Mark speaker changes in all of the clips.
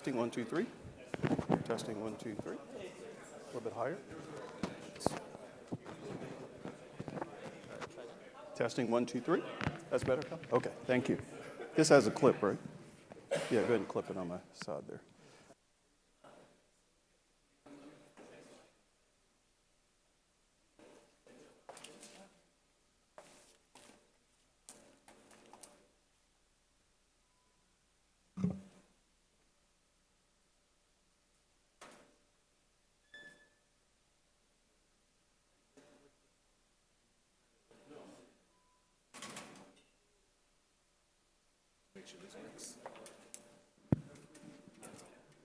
Speaker 1: Testing, 1, 2, 3. Testing, 1, 2, 3. A little bit higher. Testing, 1, 2, 3. That's better? Okay, thank you. This has a clip, right? Yeah, go ahead and clip it on my side there.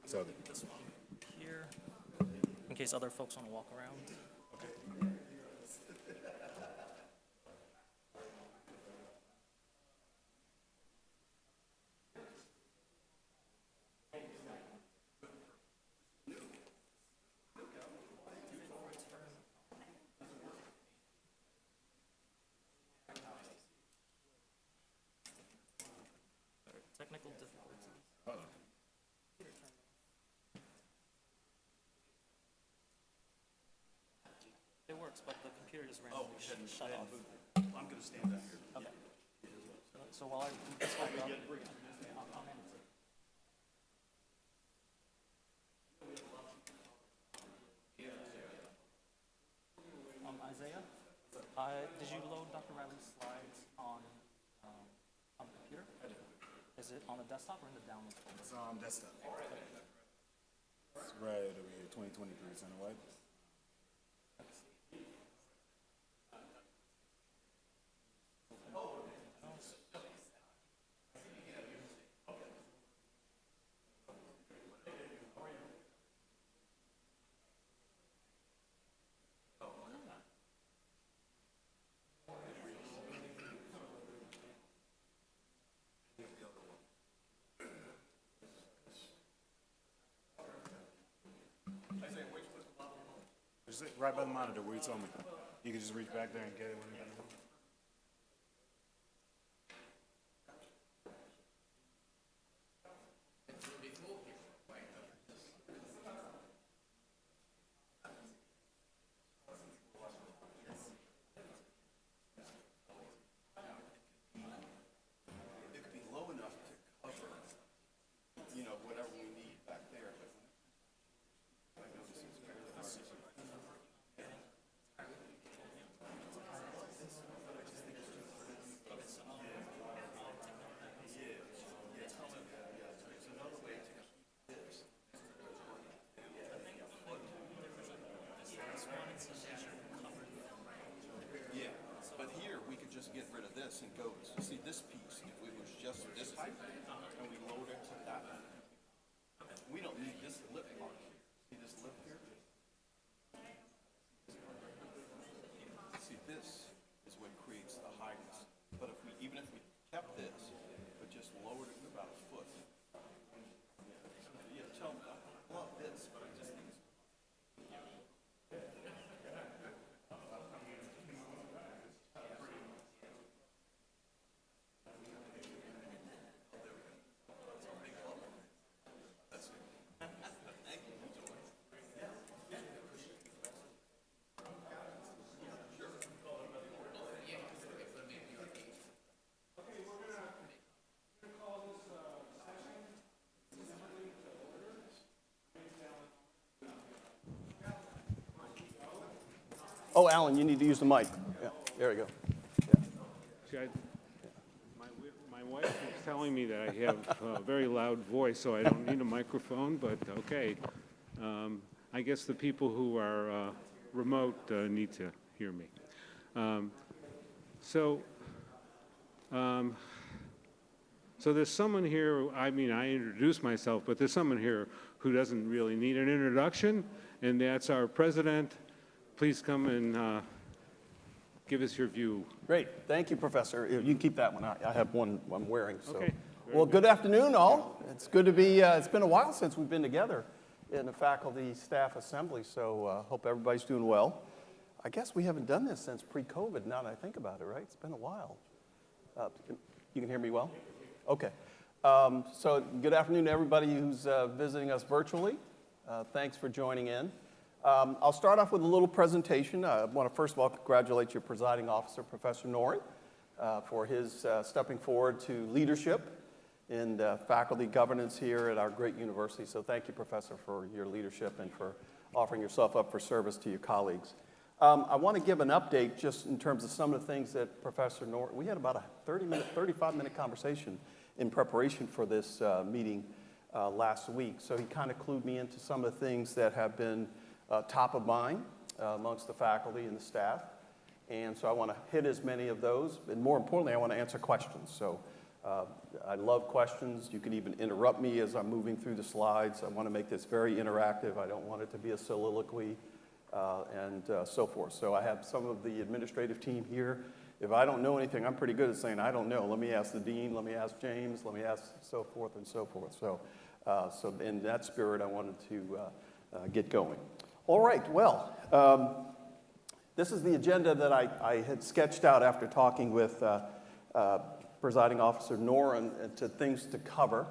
Speaker 2: So
Speaker 3: This one here, in case other folks want to walk around. Technical difficulties. It works, but the computer just randomly shut off.
Speaker 1: I'm going to stand back here.
Speaker 3: Okay. So while I boot this back up, I'll hand it to you. Isaiah, did you load Dr. Riley's slides on the computer? I did. Is it on the desktop or in the downloads folder?
Speaker 2: it's on desktop. It's right over here, 2023 Center White. Just right by the monitor where you told me. You can just reach back there and get it when you're done.
Speaker 1: It could be low enough to cover, whatever we need back there. But I know this is fairly hard. Yeah, but here we could just get rid of this and go, see this piece, if it was just this height, and we load it to that. We don't need this lip part here. See this lip here? See, this is what creates the highness. But if we, even if we kept this, but just lowered it about a foot. Yeah, tell me, I love this, but I just think it's Oh, Alan, you need to use the mic. Yeah, there we go.
Speaker 4: See, my wife is telling me that I have a very loud voice, so I don't need a microphone, but okay. I guess the people who are remote need to hear me. So there's someone here, I mean, I introduced myself, but there's someone here who doesn't really need an introduction, and that's our president. Please come and give us your view.
Speaker 1: Great. Thank you, Professor. You can keep that one. I have one I'm wearing. So.
Speaker 4: Okay.
Speaker 1: Well, good afternoon, all. It's good to be, it's been a while since we've been together in the faculty staff assembly, so hope everybody's doing well. I guess we haven't done this since pre-COVID, now that I think about it, right? It's been a while. You can hear me well? Okay. So good afternoon to everybody who's visiting us virtually. Thanks for joining in. I'll start off with a little presentation. I want to first of all congratulate your presiding officer, Professor Noren, for his stepping forward to leadership in faculty governance here at our great university. So thank you, Professor, for your leadership and for offering yourself up for service to your colleagues. I want to give an update just in terms of some of the things that Professor Noren, we had about a 35-minute conversation in preparation for this meeting last week. So he kind of clued me into some of the things that have been top of mind amongst the faculty and the staff. And so I want to hit as many of those. And more importantly, I want to answer questions. So I love questions. You can even interrupt me as I'm moving through the slides. I want to make this very interactive. I don't want it to be a soliloquy and so forth. So I have some of the administrative team here. If I don't know anything, I'm pretty good at saying, I don't know. Let me ask the dean, let me ask James, let me ask so forth and so forth. So, so in that spirit, I wanted to get going. All right, well, this is the agenda that I had sketched out after talking with Presiding Officer Noren to things to cover.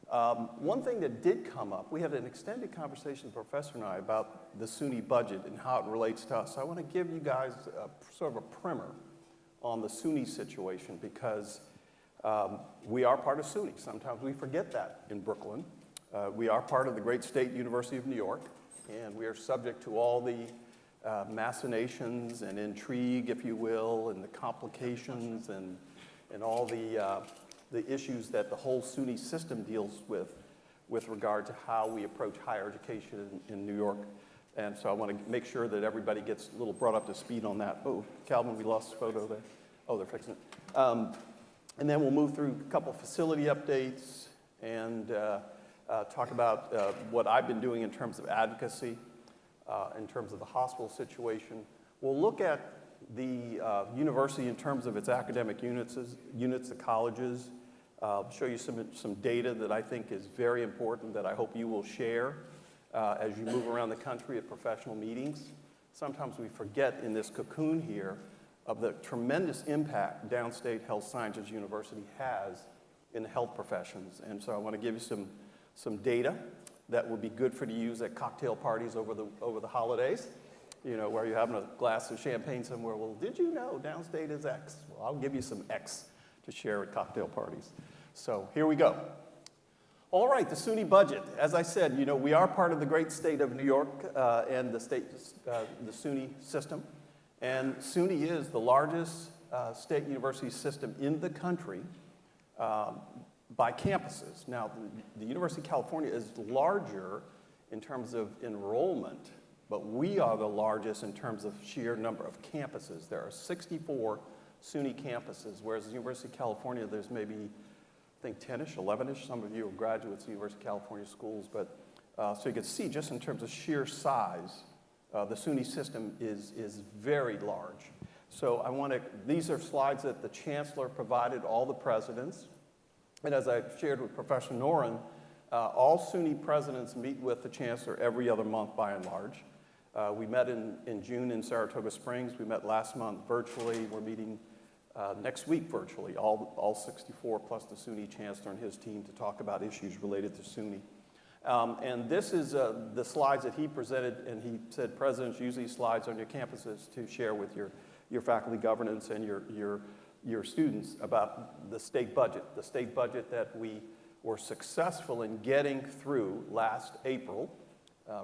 Speaker 1: One thing that did come up, we had an extended conversation, the professor and I, about the SUNY budget and how it relates to us. So I want to give you guys sort of a primer on the SUNY situation because we are part of SUNY. Sometimes we forget that in Brooklyn. We are part of the great state University of New York, and we are subject to all the machinations and intrigue, if you will, and the complications and all the issues that the whole SUNY system deals with regard to how we approach higher education in New York. And so I want to make sure that everybody gets a little brought up to speed on that. Oh, Calvin, we lost a photo there. Oh, they're fixing it. And then we'll move through a couple facility updates and talk about what I've been doing in terms of advocacy, in terms of the hospital situation. We'll look at the university in terms of its academic units, the colleges, show you some data that I think is very important that I hope you will share as you move around the country at professional meetings. Sometimes we forget in this cocoon here of the tremendous impact Downstate Health Sciences University has in the health professions. And so I want to give you some data that will be good for you to use at cocktail parties over the holidays, you know, where you're having a glass of champagne somewhere. Well, did you know Downstate is X? Well, I'll give you some X to share at cocktail parties. So here we go. All right, the SUNY budget. As I said, you know, we are part of the great state of New York and the SUNY system. And SUNY is the largest state university system in the country by campuses. Now, the University of California is larger in terms of enrollment, but we are the largest in terms of sheer number of campuses. There are 64 SUNY campuses, whereas the University of California, there's maybe, I think, 10-ish, 11-ish. Some of you are graduates of the University of California schools, but so you can see just in terms of sheer size, the SUNY system is very large. So these are slides that the chancellor provided all the presidents. And as I shared with Professor Noren, all SUNY presidents meet with the chancellor every other month by and large. We met in June in Saratoga Springs. We met last month virtually. We're meeting next week virtually, all 64 plus the SUNY chancellor and his team to talk about issues related to SUNY. And this is the slides that he presented, and he said presidents use these slides on your campuses to share with your faculty governance and your students about the state budget that we were successful in getting through last April.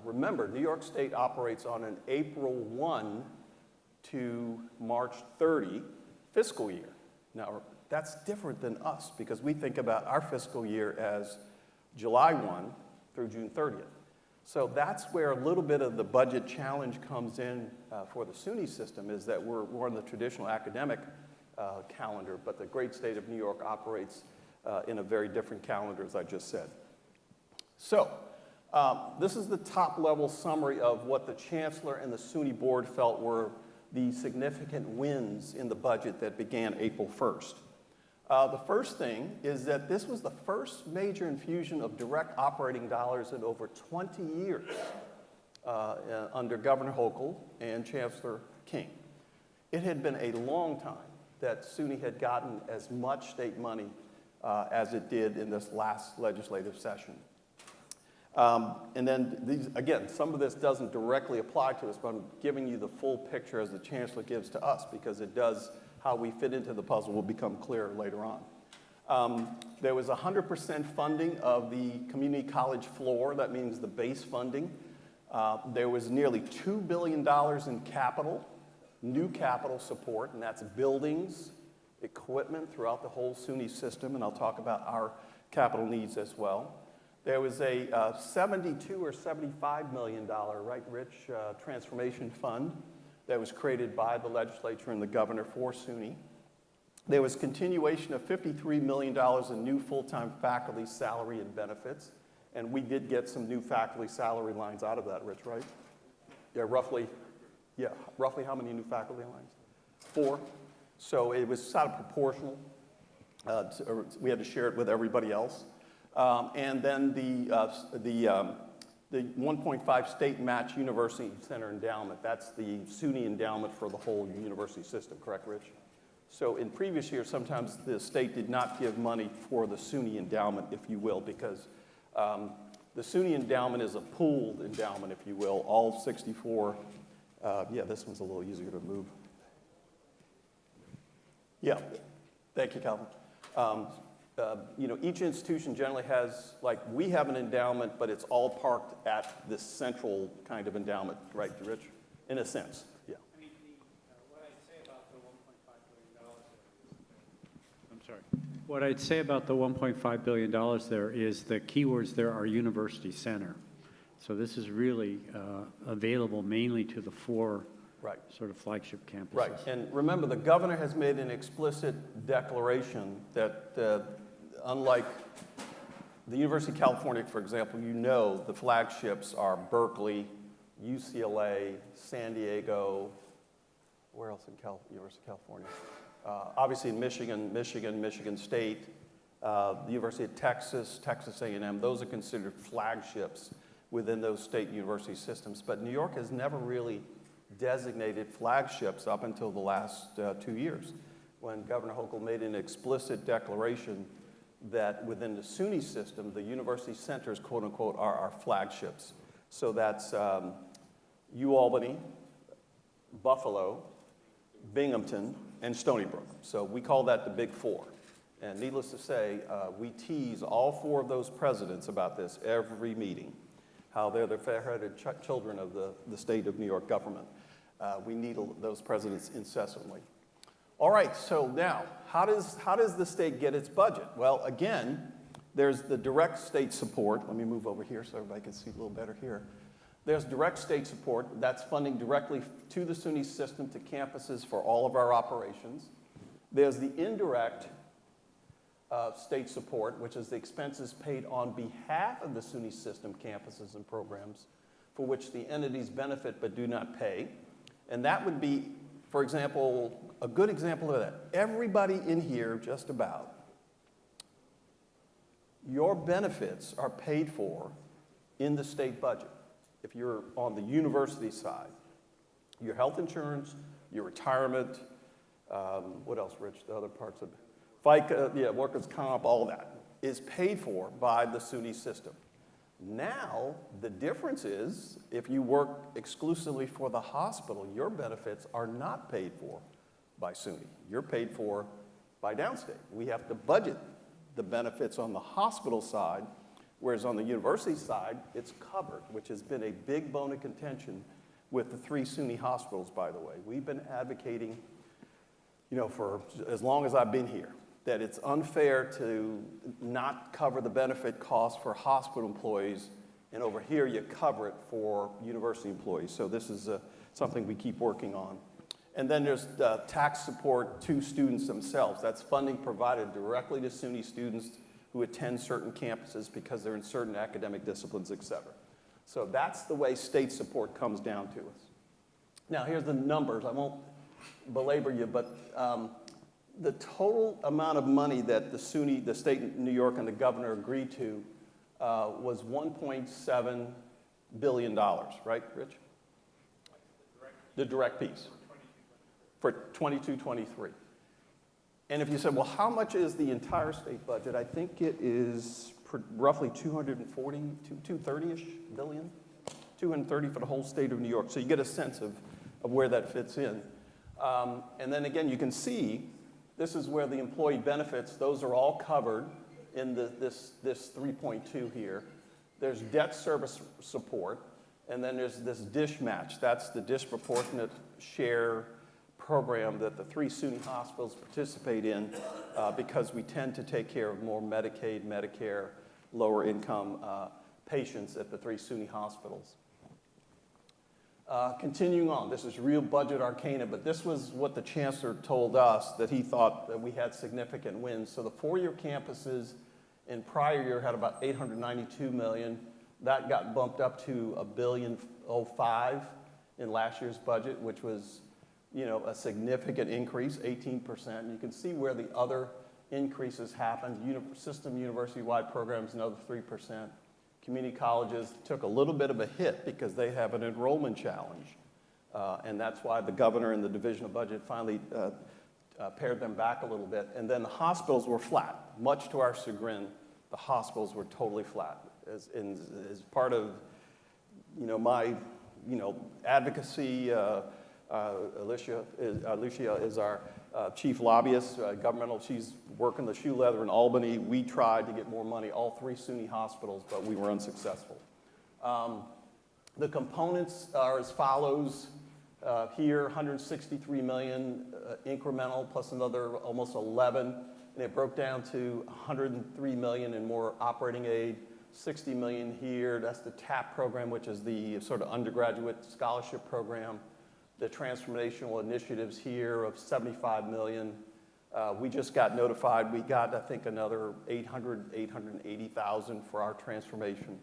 Speaker 1: Remember, New York State operates on an April 1 to March 30 fiscal year. Now, that's different than us because we think about our fiscal year as July 1 through June 30th. So that's where a little bit of the budget challenge comes in for the SUNY system, is that we're on the traditional academic calendar, but the great state of New York operates in a very different calendar, as I just said. So this is the top-level summary of what the chancellor and the SUNY board felt were the significant wins in the budget that began April 1st. The first thing is that this was the first major infusion of direct operating dollars in over 20 years under Governor Hochul and Chancellor King. It had been a long time that SUNY had gotten as much state money as it did in this last legislative session. And then, these, again, some of this doesn't directly apply to us, but I'm giving you the full picture as the Chancellor gives to us, because it does, how we fit into the puzzle will become clearer later on. There was 100% funding of the community college floor. That means the base funding. There was nearly $2 billion in capital, new capital support, and that's buildings, equipment throughout the whole SUNY system, and I'll talk about our capital needs as well. There was a $72 or $75 million, right, Rich, transformation fund that was created by the legislature and the governor for SUNY. There was continuation of $53 million in new full-time faculty salary and benefits, and we did get some new faculty salary lines out of that, Rich, right? Yeah, roughly how many new faculty lines? 4. So it was sort of proportional. We had to share it with everybody else. And then the 1.5 state match university center endowment, that's the SUNY endowment for the whole university system, correct, Rich? So in previous years, sometimes the state did not give money for the SUNY endowment, if you will, because the SUNY endowment is a pooled endowment, if you will, all 64. Yeah, this one's a little easier to move. Yeah, thank you, Calvin. You know, each institution generally has, like, we have an endowment, but it's all parked at this central kind of endowment, right, Rich? In a sense, yeah.
Speaker 5: I mean, what I'd say about the $1.5 billion I'm sorry. What I'd say about the $1.5 billion there is the keywords there are university center. So this is really available mainly to the 4
Speaker 1: right.
Speaker 5: sort of flagship campuses.
Speaker 1: Right, and remember, the governor has made an explicit declaration that unlike the University of California, for example, you know the flagships are Berkeley, UCLA, San Diego, where else in University of California? Obviously in Michigan State, the University of Texas, Texas A&M, those are considered flagships within those state university systems. But New York has never really designated flagships up until the last 2 years, when Governor Hochul made an explicit declaration that within the SUNY system, the university centers, quote unquote, are our flagships. So that's UAlbany, Buffalo, Binghamton, and Stony Brook. So we call that the Big 4. And needless to say, we tease all 4 of those presidents about this every meeting, how they're the fair-headed children of the state of New York government. We needle those presidents incessantly. All right, so now, how does the state get its budget? Well, again, there's the direct state support. Let me move over here so everybody can see a little better here. There's direct state support. That's funding directly to the SUNY system, to campuses for all of our operations. There's the indirect state support, which is the expenses paid on behalf of the SUNY system campuses and programs for which the entities benefit but do not pay. And that would be, for example, a good example of that. Everybody in here, just about, your benefits are paid for in the state budget. If you're on the university side, your health insurance, your retirement, what else, Rich? The other parts of FICA, yeah, workers' comp, all that is paid for by the SUNY system. Now, the difference is, if you work exclusively for the hospital, your benefits are not paid for by SUNY. You're paid for by downstate. We have to budget the benefits on the hospital side, whereas on the university side, it's covered, which has been a big bone of contention with the 3 SUNY hospitals, by the way. We've been advocating, you know, for as long as I've been here, that it's unfair to not cover the benefit costs for hospital employees, and over here you cover it for university employees. So this is something we keep working on. And then there's tax support to students themselves. That's funding provided directly to SUNY students who attend certain campuses because they're in certain academic disciplines, et cetera. So that's the way state support comes down to us. Now here's the numbers. I won't belabor you, but the total amount of money that the SUNY, the state of New York, and the governor agreed to was $1.7 billion, right, Rich? The direct piece. For 22-23. And if you said, well, how much is the entire state budget? I think it is roughly 240, 230-ish billion, 230 for the whole state of New York. So you get a sense of where that fits in. And then again, you can see this is where the employee benefits, those are all covered in this 3.2 here. There's debt service support, and then there's this dish match. That's the disproportionate share program that the 3 SUNY hospitals participate in because we tend to take care of more Medicaid, Medicare, lower income patients at the 3 SUNY hospitals. Continuing on, this is real budget arcana, but this was what the chancellor told us, that he thought that we had significant wins. So the 4-year campuses in prior year had about 892 million. That got bumped up to $1.05 billion in last year's budget, which was, you know, a significant increase, 18%. And you can see where the other increases happened. System university-wide programs, another 3%. Community colleges took a little bit of a hit because they have an enrollment challenge. And that's why the governor and the divisional budget finally pared them back a little bit. And then the hospitals were flat. Much to our chagrin, the hospitals were totally flat. As part of, you know, my, you know, advocacy, Alicia is our chief lobbyist, governmental. She's working the shoe leather in Albany. We tried to get more money, all 3 SUNY hospitals, but we were unsuccessful. The components are as follows. Here, 163 million incremental plus another almost 11, and it broke down to 103 million in more operating aid, 60 million here. That's the TAP program, which is the sort of undergraduate scholarship program. The transformational initiatives here of 75 million. We just got notified. We got, I think, another 880,000 for our transformation.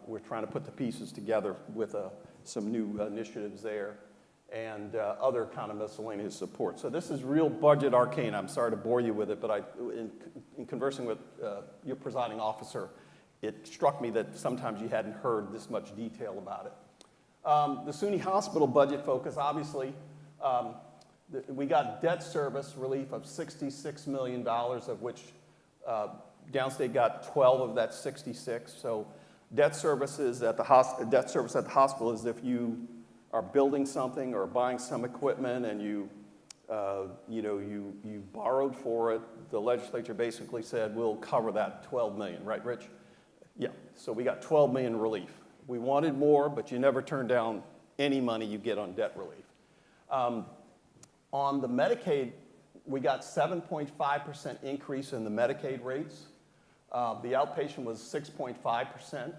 Speaker 1: We're trying to put the pieces together with some new initiatives there and other kind of miscellaneous support. So this is real budget arcane. I'm sorry to bore you with it, but in conversing with your presiding officer, it struck me that sometimes you hadn't heard this much detail about it. The SUNY hospital budget focus, obviously, we got debt service relief of $66 million, of which Downstate got 12 of that 66. So debt service at the hospital is if you are building something or buying some equipment and you borrowed for it. The legislature basically said we'll cover that 12 million, right, Rich? Yeah. So we got 12 million relief. We wanted more, but you never turn down any money you get on debt relief. On the Medicaid, we got 7.5% increase in the Medicaid rates. The outpatient was 6.5%.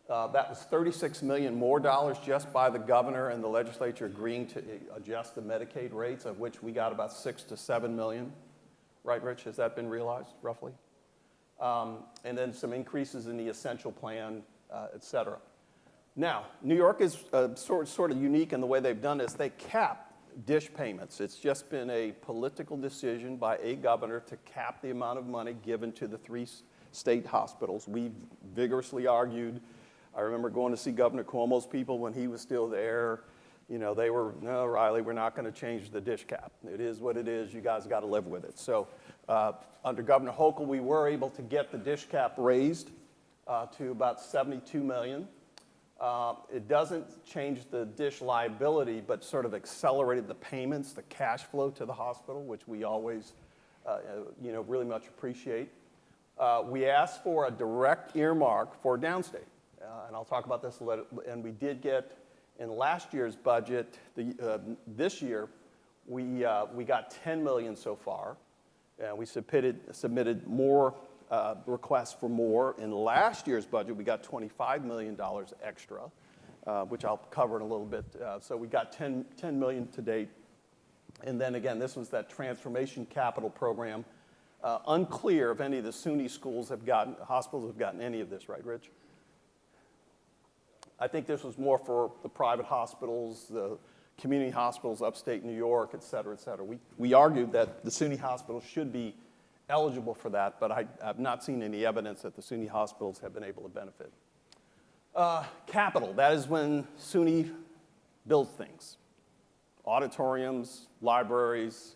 Speaker 1: That was $36 million more just by the governor and the legislature agreeing to adjust the Medicaid rates, of which we got about 6 to 7 million. Right, Rich? Has that been realized, roughly? And then some increases in the essential plan, et cetera. Now, New York is sort of unique in the way they've done this. They cap dish payments. It's just been a political decision by a governor to cap the amount of money given to the 3 state hospitals. We vigorously argued. I remember going to see Governor Cuomo's people when he was still there. You know, they were, no, Riley, we're not going to change the dish cap. It is what it is. You guys got to live with it. So under Governor Hochul, we were able to get the dish cap raised to about 72 million. It doesn't change the dish liability, but sort of accelerated the payments, the cash flow to the hospital, which we always, really much appreciate. We asked for a direct earmark for downstate, and I'll talk about this a little. And we did get in last year's budget. This year, we got 10 million so far, and we submitted more. Requests for more. In last year's budget, we got $25 million extra, which I'll cover in a little bit. So we got 10 million to date. And then again, this was that transformation capital program. Unclear if any of the SUNY hospitals have gotten any of this, right, Rich? I think this was more for the private hospitals, the community hospitals, upstate New York, et cetera, et cetera. We argued that the SUNY hospitals should be eligible for that, but I've not seen any evidence that the SUNY hospitals have been able to benefit. Capital, that is when SUNY builds things. Auditoriums, libraries,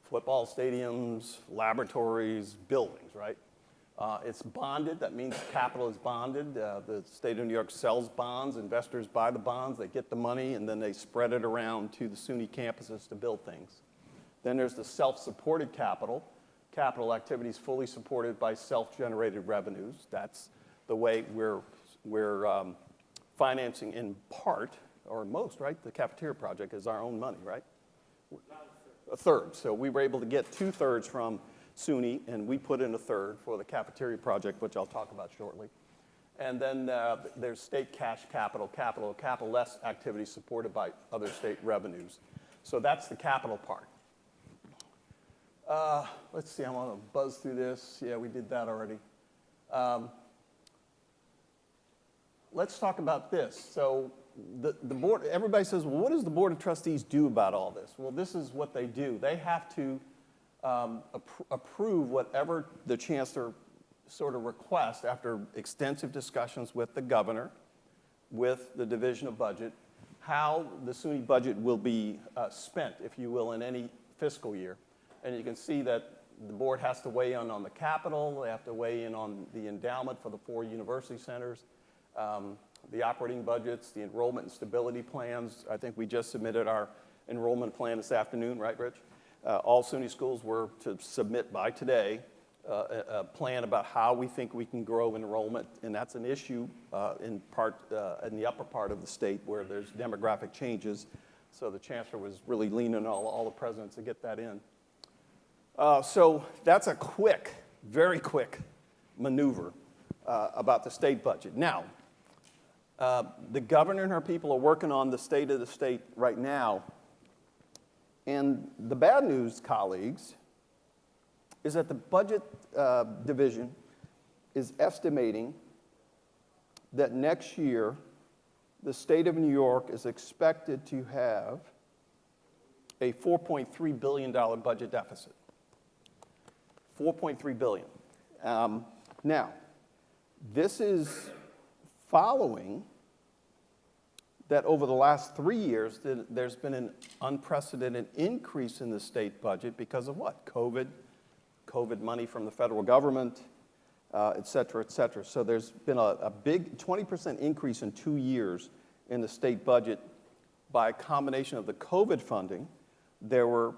Speaker 1: football stadiums, laboratories, buildings, right? It's bonded, that means capital is bonded. The state of New York sells bonds, investors buy the bonds, they get the money, and then they spread it around to the SUNY campuses to build things. Then there's the self-supported capital. Capital activities fully supported by self-generated revenues. That's the way we're financing in part, or most, right? The cafeteria project is our own money, right? A third. So we were able to get 2/3 from SUNY, and we put in a third for the cafeteria project, which I'll talk about shortly. And then there's state cash capital less activities supported by other state revenues. So that's the capital part. Let's see, I'm going to buzz through this. Yeah, we did that already. Let's talk about this. So the board, everybody says, well, what does the Board of Trustees do about all this? Well, this is what they do. They have to approve whatever the chancellor sort of requests after extensive discussions with the governor, with the Division of Budget, how the SUNY budget will be spent, if you will, in any fiscal year. And you can see that the board has to weigh in on the capital, they have to weigh in on the endowment for the 4 university centers, the operating budgets, the enrollment and stability plans. I think we just submitted our enrollment plan this afternoon, right, Rich? All SUNY schools were to submit by today a plan about how we think we can grow enrollment, and that's an issue in the upper part of the state where there's demographic changes. So the chancellor was really leaning on all the presidents to get that in. So that's a quick, very quick maneuver about the state budget. Now, the governor and her people are working on the state of the state right now. And the bad news, colleagues, is that the budget division is estimating that next year the state of New York is expected to have a $4.3 billion budget deficit. $4.3 billion. Now, this is following that over the last 3 years, there's been an unprecedented increase in the state budget because of what? COVID money from the federal government, et cetera, et cetera. So there's been a big 20% increase in 2 years in the state budget by a combination of the COVID funding. There were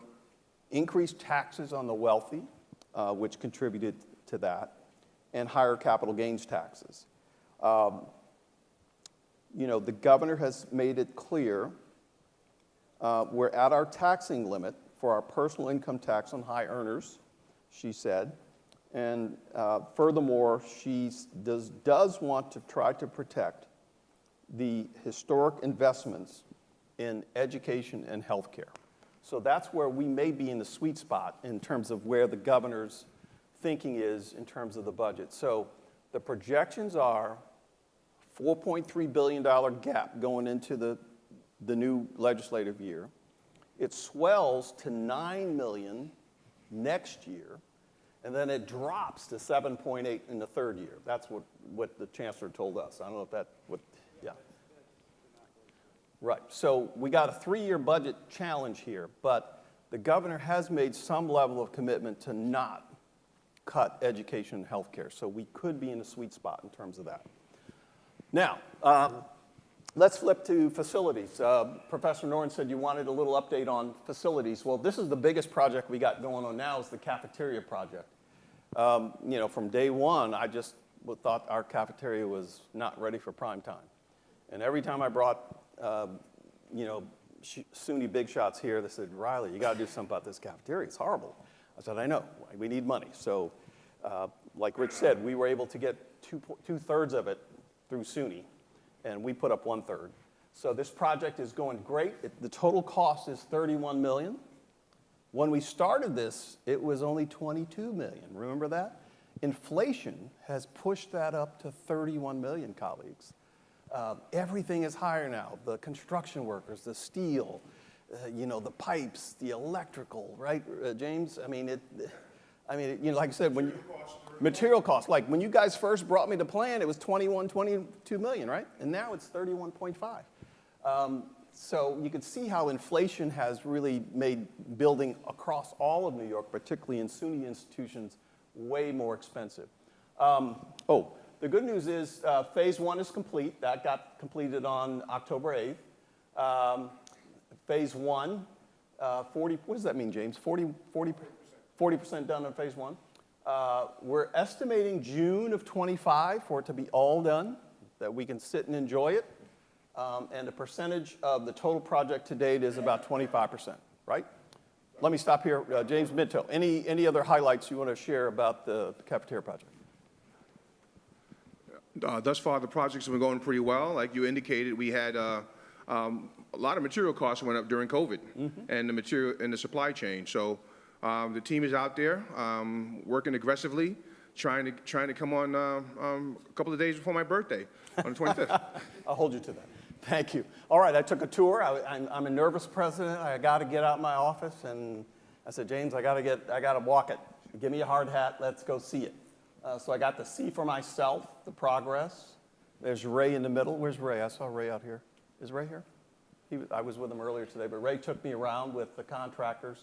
Speaker 1: increased taxes on the wealthy, which contributed to that, and higher capital gains taxes. The governor has made it clear we're at our taxing limit for our personal income tax on high earners, she said. And furthermore, she does want to try to protect the historic investments in education and health care. So that's where we may be in the sweet spot in terms of where the governor's thinking is in terms of the budget. So the projections are $4.3 billion gap going into the new legislative year. It swells to $9 million next year, and then it drops to 7.8 in the third year. That's what the chancellor told us. I don't know if that would, yeah. Right, so we got a 3-year budget challenge here, but the governor has made some level of commitment to not cut education and health care, so we could be in a sweet spot in terms of that. Now, let's flip to facilities. Professor Norton said you wanted a little update on facilities. Well, this is the biggest project we got going on now is the cafeteria project. From day one, I just thought our cafeteria was not ready for prime time. And every time I brought, SUNY big shots here, they said, Riley, you got to do something about this cafeteria. It's horrible. I said, I know. We need money. So, like Rich said, we were able to get 2/3 of it through SUNY, and we put up 1/3. So this project is going great. The total cost is $31 million. When we started this, it was only $22 million. Remember that? Inflation has pushed that up to $31 million, colleagues. Everything is higher now. The construction workers, the steel, the pipes, the electrical, right, James? Like I said, material costs. Like when you guys first brought me the plan, it was 22 million, right? And now it's 31.5. So you can see how inflation has really made building across all of New York, particularly in SUNY institutions, way more expensive. The good news is phase one is complete. That got completed on October 8th. Phase one, 40, what does that mean, James? 40% done on phase one. We're estimating June of 25 for it to be all done, that we can sit and enjoy it. And the percentage of the total project to date is about 25%, right? Let me stop here. James Minto, any other highlights you want to share about the cafeteria project?
Speaker 6: Thus far, the projects have been going pretty well. Like you indicated, we had a lot of material costs went up during COVID and the material and the supply chain. So the team is out there working aggressively, trying to come on a couple of days before my birthday on the 25th.
Speaker 1: I'll hold you to that. Thank you. All right, I took a tour. I'm a nervous president. I got to get out of my office, and I said, James, I got to walk it. Give me a hard hat. Let's go see it. So I got to see for myself the progress. There's Ray in the middle. Where's Ray? I saw Ray out here. Is Ray here? I was with him earlier today, but Ray took me around with the contractors,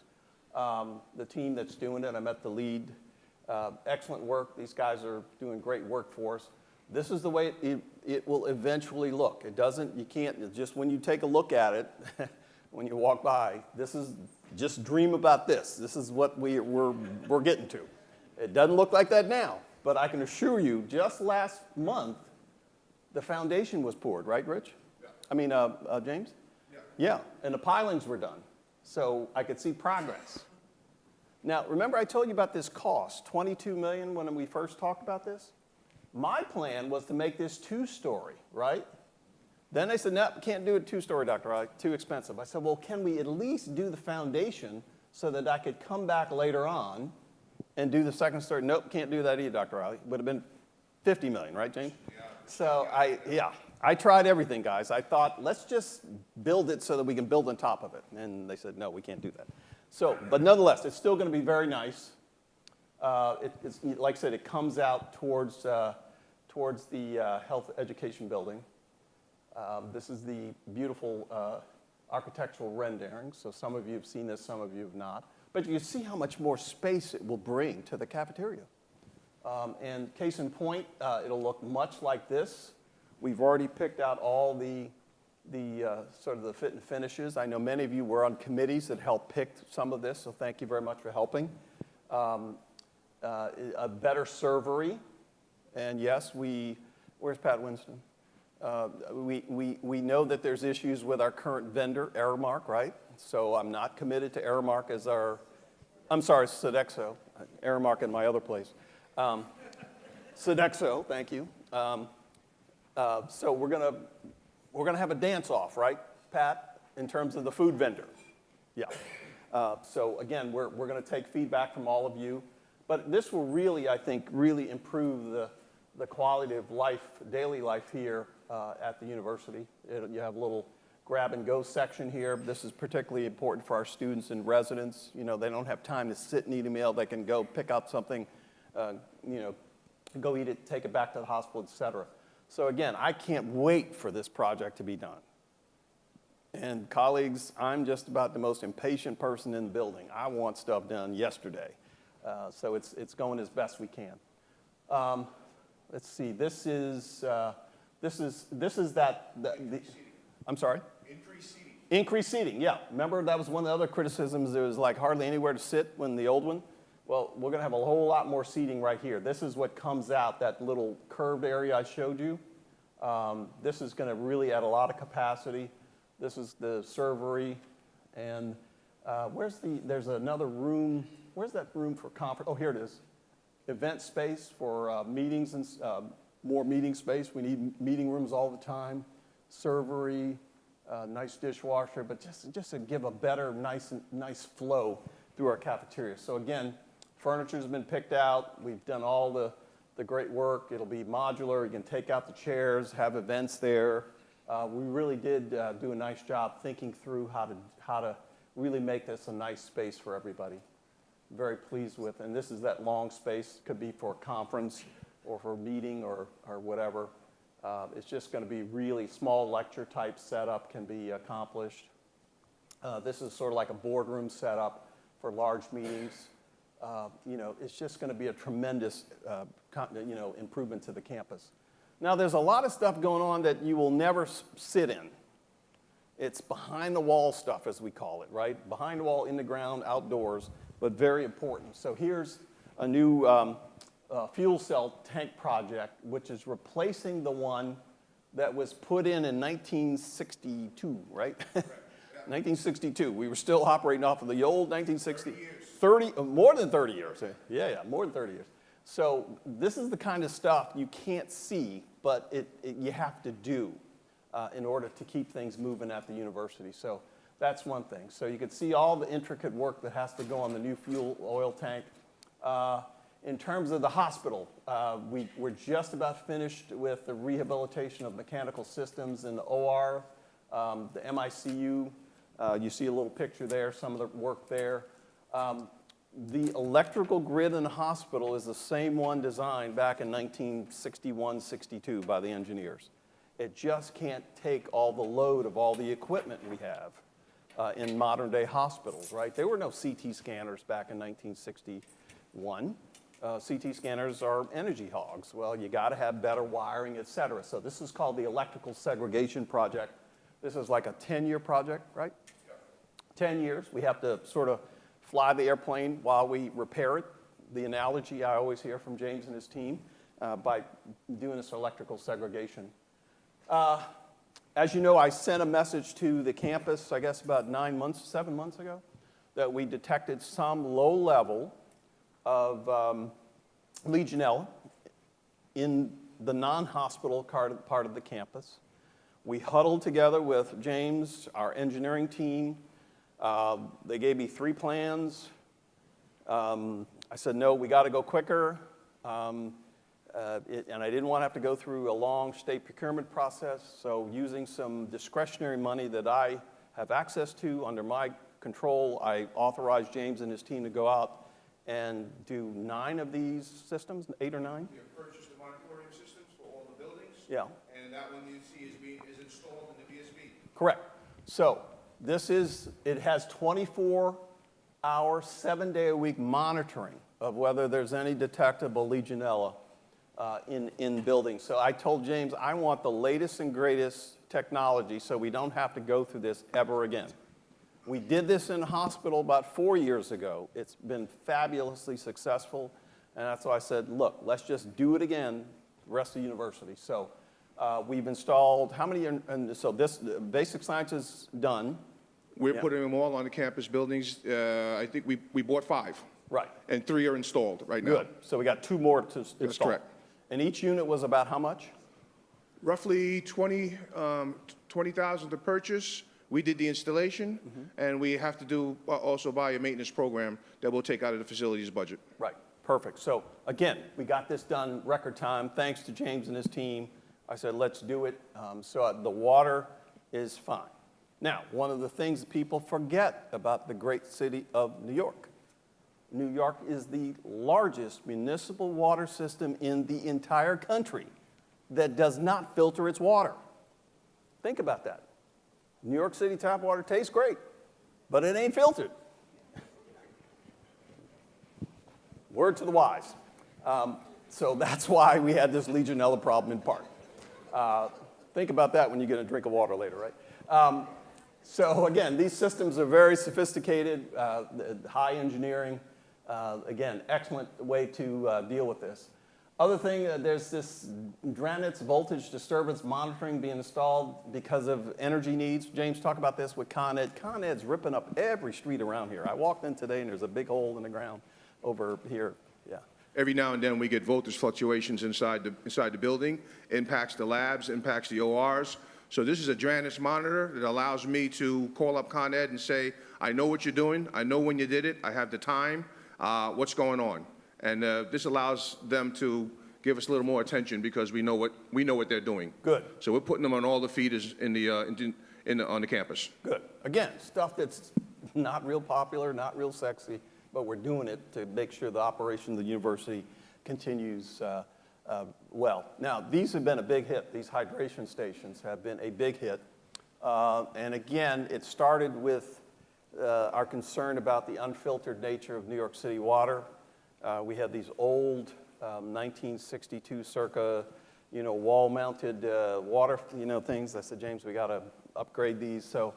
Speaker 1: the team that's doing it. I met the lead. Excellent work. These guys are doing great work for us. This is the way it will eventually look. It doesn't, you can't, just when you take a look at it, when you walk by, this is, just dream about this. This is what we're getting to. It doesn't look like that now, but I can assure you, just last month, the foundation was poured, right, Rich? Yeah. I mean, James? Yeah. Yeah, and the pilings were done. So I could see progress. Now, remember I told you about this cost, $22 million when we first talked about this? My plan was to make this two-story, right? Then they said, no, can't do it two-story, Dr. Riley, too expensive. I said, well, can we at least do the foundation so that I could come back later on and do the second story? Nope, can't do that either, Dr. Riley. Would have been $50 million, right, James? Yeah. So I tried everything, guys. I thought, let's just build it so that we can build on top of it. And they said, no, we can't do that. So, but nonetheless, it's still going to be very nice. It's, like I said, it comes out towards the health education building. This is the beautiful architectural rendering. So some of you have seen this, some of you have not. But you see how much more space it will bring to the cafeteria. And case in point, it'll look much like this. We've already picked out all the sort of the fit and finishes. I know many of you were on committees that helped pick some of this, so thank you very much for helping. A better servery, and yes, where's Pat Winston? We know that there's issues with our current vendor, Aramark, right? So I'm not committed to Aramark as I'm sorry, Sodexo, Aramark in my other place. Sodexo, thank you. So we're gonna have a dance-off, right, Pat, in terms of the food vendor? Yeah. So again, we're gonna take feedback from all of you, but this will really, I think, really improve the quality of life, daily life here at the university. You have a little grab-and-go section here. This is particularly important for our students and residents. You know, they don't have time to sit and eat a meal. They can go pick up something, you know, go eat it, take it back to the hospital, et cetera. So again, I can't wait for this project to be done. And colleagues, I'm just about the most impatient person in the building. I want stuff done yesterday. So it's going as best we can. Let's see, this is I'm sorry? Increased seating. Increased seating, yeah. Remember that was one of the other criticisms. There was like hardly anywhere to sit when the old one. Well, we're going to have a whole lot more seating right here. This is what comes out, that little curved area I showed you. This is going to really add a lot of capacity. This is the servery. And there's another room. Where's that room for conference? Oh, here it is. Event space for meetings and more meeting space. We need meeting rooms all the time. Servery, nice dishwasher, but just to give a better, nice flow through our cafeteria. So again, furniture's been picked out. We've done all the great work. It'll be modular. You can take out the chairs, have events there. We really did do a nice job thinking through how to really make this a nice space for everybody. Very pleased with, and this is that long space. Could be for a conference or for a meeting or whatever. It's just going to be really small lecture type setup can be accomplished. This is sort of like a boardroom setup for large meetings. You know, it's just going to be a tremendous, you know, improvement to the campus. Now, there's a lot of stuff going on that you will never sit in. It's behind the wall stuff, as we call it, right? Behind the wall, in the ground, outdoors, but very important. So here's a new fuel cell tank project, which is replacing the one that was put in 1962, right? 1962. We were still operating off of the old 1960. 30, more than 30 years. Yeah, more than 30 years. So this is the kind of stuff you can't see, but you have to do in order to keep things moving at the university. So that's one thing. So you can see all the intricate work that has to go on the new fuel oil tank. In terms of the hospital, we're just about finished with the rehabilitation of mechanical systems in the OR, the MICU. You see a little picture there, some of the work there. The electrical grid in the hospital is the same one designed back in 1961, 62 by the engineers. It just can't take all the load of all the equipment we have in modern day hospitals, right? There were no CT scanners back in 1961. CT scanners are energy hogs. Well, you got to have better wiring, et cetera. So this is called the electrical segregation project. This is like a 10-year project, right? 10 years. We have to sort of fly the airplane while we repair it. The analogy I always hear from James and his team by doing this electrical segregation. As you know, I sent a message to the campus, I guess about 7 months ago, that we detected some low level of Legionella in the non-hospital part of the campus. We huddled together with James, our engineering team. They gave me 3 plans. I said, no, we got to go quicker. And I didn't want to have to go through a long state procurement process, so using some discretionary money that I have access to under my control, I authorized James and his team to go out and do 9 of these systems, 8 or 9?
Speaker 6: We have purchased the monitoring systems for all the buildings.
Speaker 1: Yeah.
Speaker 6: And that one you see is installed in the VSB.
Speaker 1: Correct. So it has 24-hour, 7-day-a-week monitoring of whether there's any detectable Legionella in buildings. So I told James, I want the latest and greatest technology so we don't have to go through this ever again. We did this in a hospital about 4 years ago. It's been fabulously successful, and that's why I said, look, let's just do it again, the rest of the university. So we've installed, how many, so this, basic science is done.
Speaker 6: We're putting them all on the campus buildings. I think we bought 5.
Speaker 1: Right.
Speaker 6: And 3 are installed right now.
Speaker 1: Good. So we got 2 more to install.
Speaker 6: That's correct.
Speaker 1: And each unit was about how much?
Speaker 6: Roughly 20,000 to purchase. We did the installation, and we have to do also buy a maintenance program that we'll take out of the facilities budget.
Speaker 1: Right. Perfect. So again, we got this done record time, thanks to James and his team. I said, let's do it. So the water is fine. Now, one of the things that people forget about the great city of New York. New York is the largest municipal water system in the entire country that does not filter its water. Think about that. New York City tap water tastes great, but it ain't filtered. Word to the wise. So that's why we had this Legionella problem in part. Think about that when you get a drink of water later, right? So again, these systems are very sophisticated, high engineering. Again, excellent way to deal with this. Other thing, there's this Dranitz voltage disturbance monitoring being installed because of energy needs. James, talk about this with Con Ed. Con Ed's ripping up every street around here. I walked in today and there's a big hole in the ground over here. Yeah.
Speaker 6: Every now and then we get voltage fluctuations inside the building, impacts the labs, impacts the ORs. So this is a Dranitz monitor that allows me to call up Con Ed and say, I know what you're doing, I know when you did it, I have the time, what's going on? And this allows them to give us a little more attention because we know what they're doing.
Speaker 1: Good.
Speaker 6: So we're putting them on all the feeders on the campus.
Speaker 1: Good. Again, stuff that's not real popular, not real sexy, but we're doing it to make sure the operation of the university continues well. Now, these have been a big hit. These hydration stations have been a big hit. And again, it started with our concern about the unfiltered nature of New York City water. We had these old 1962 circa, wall-mounted water, things. I said, James, we got to upgrade these. So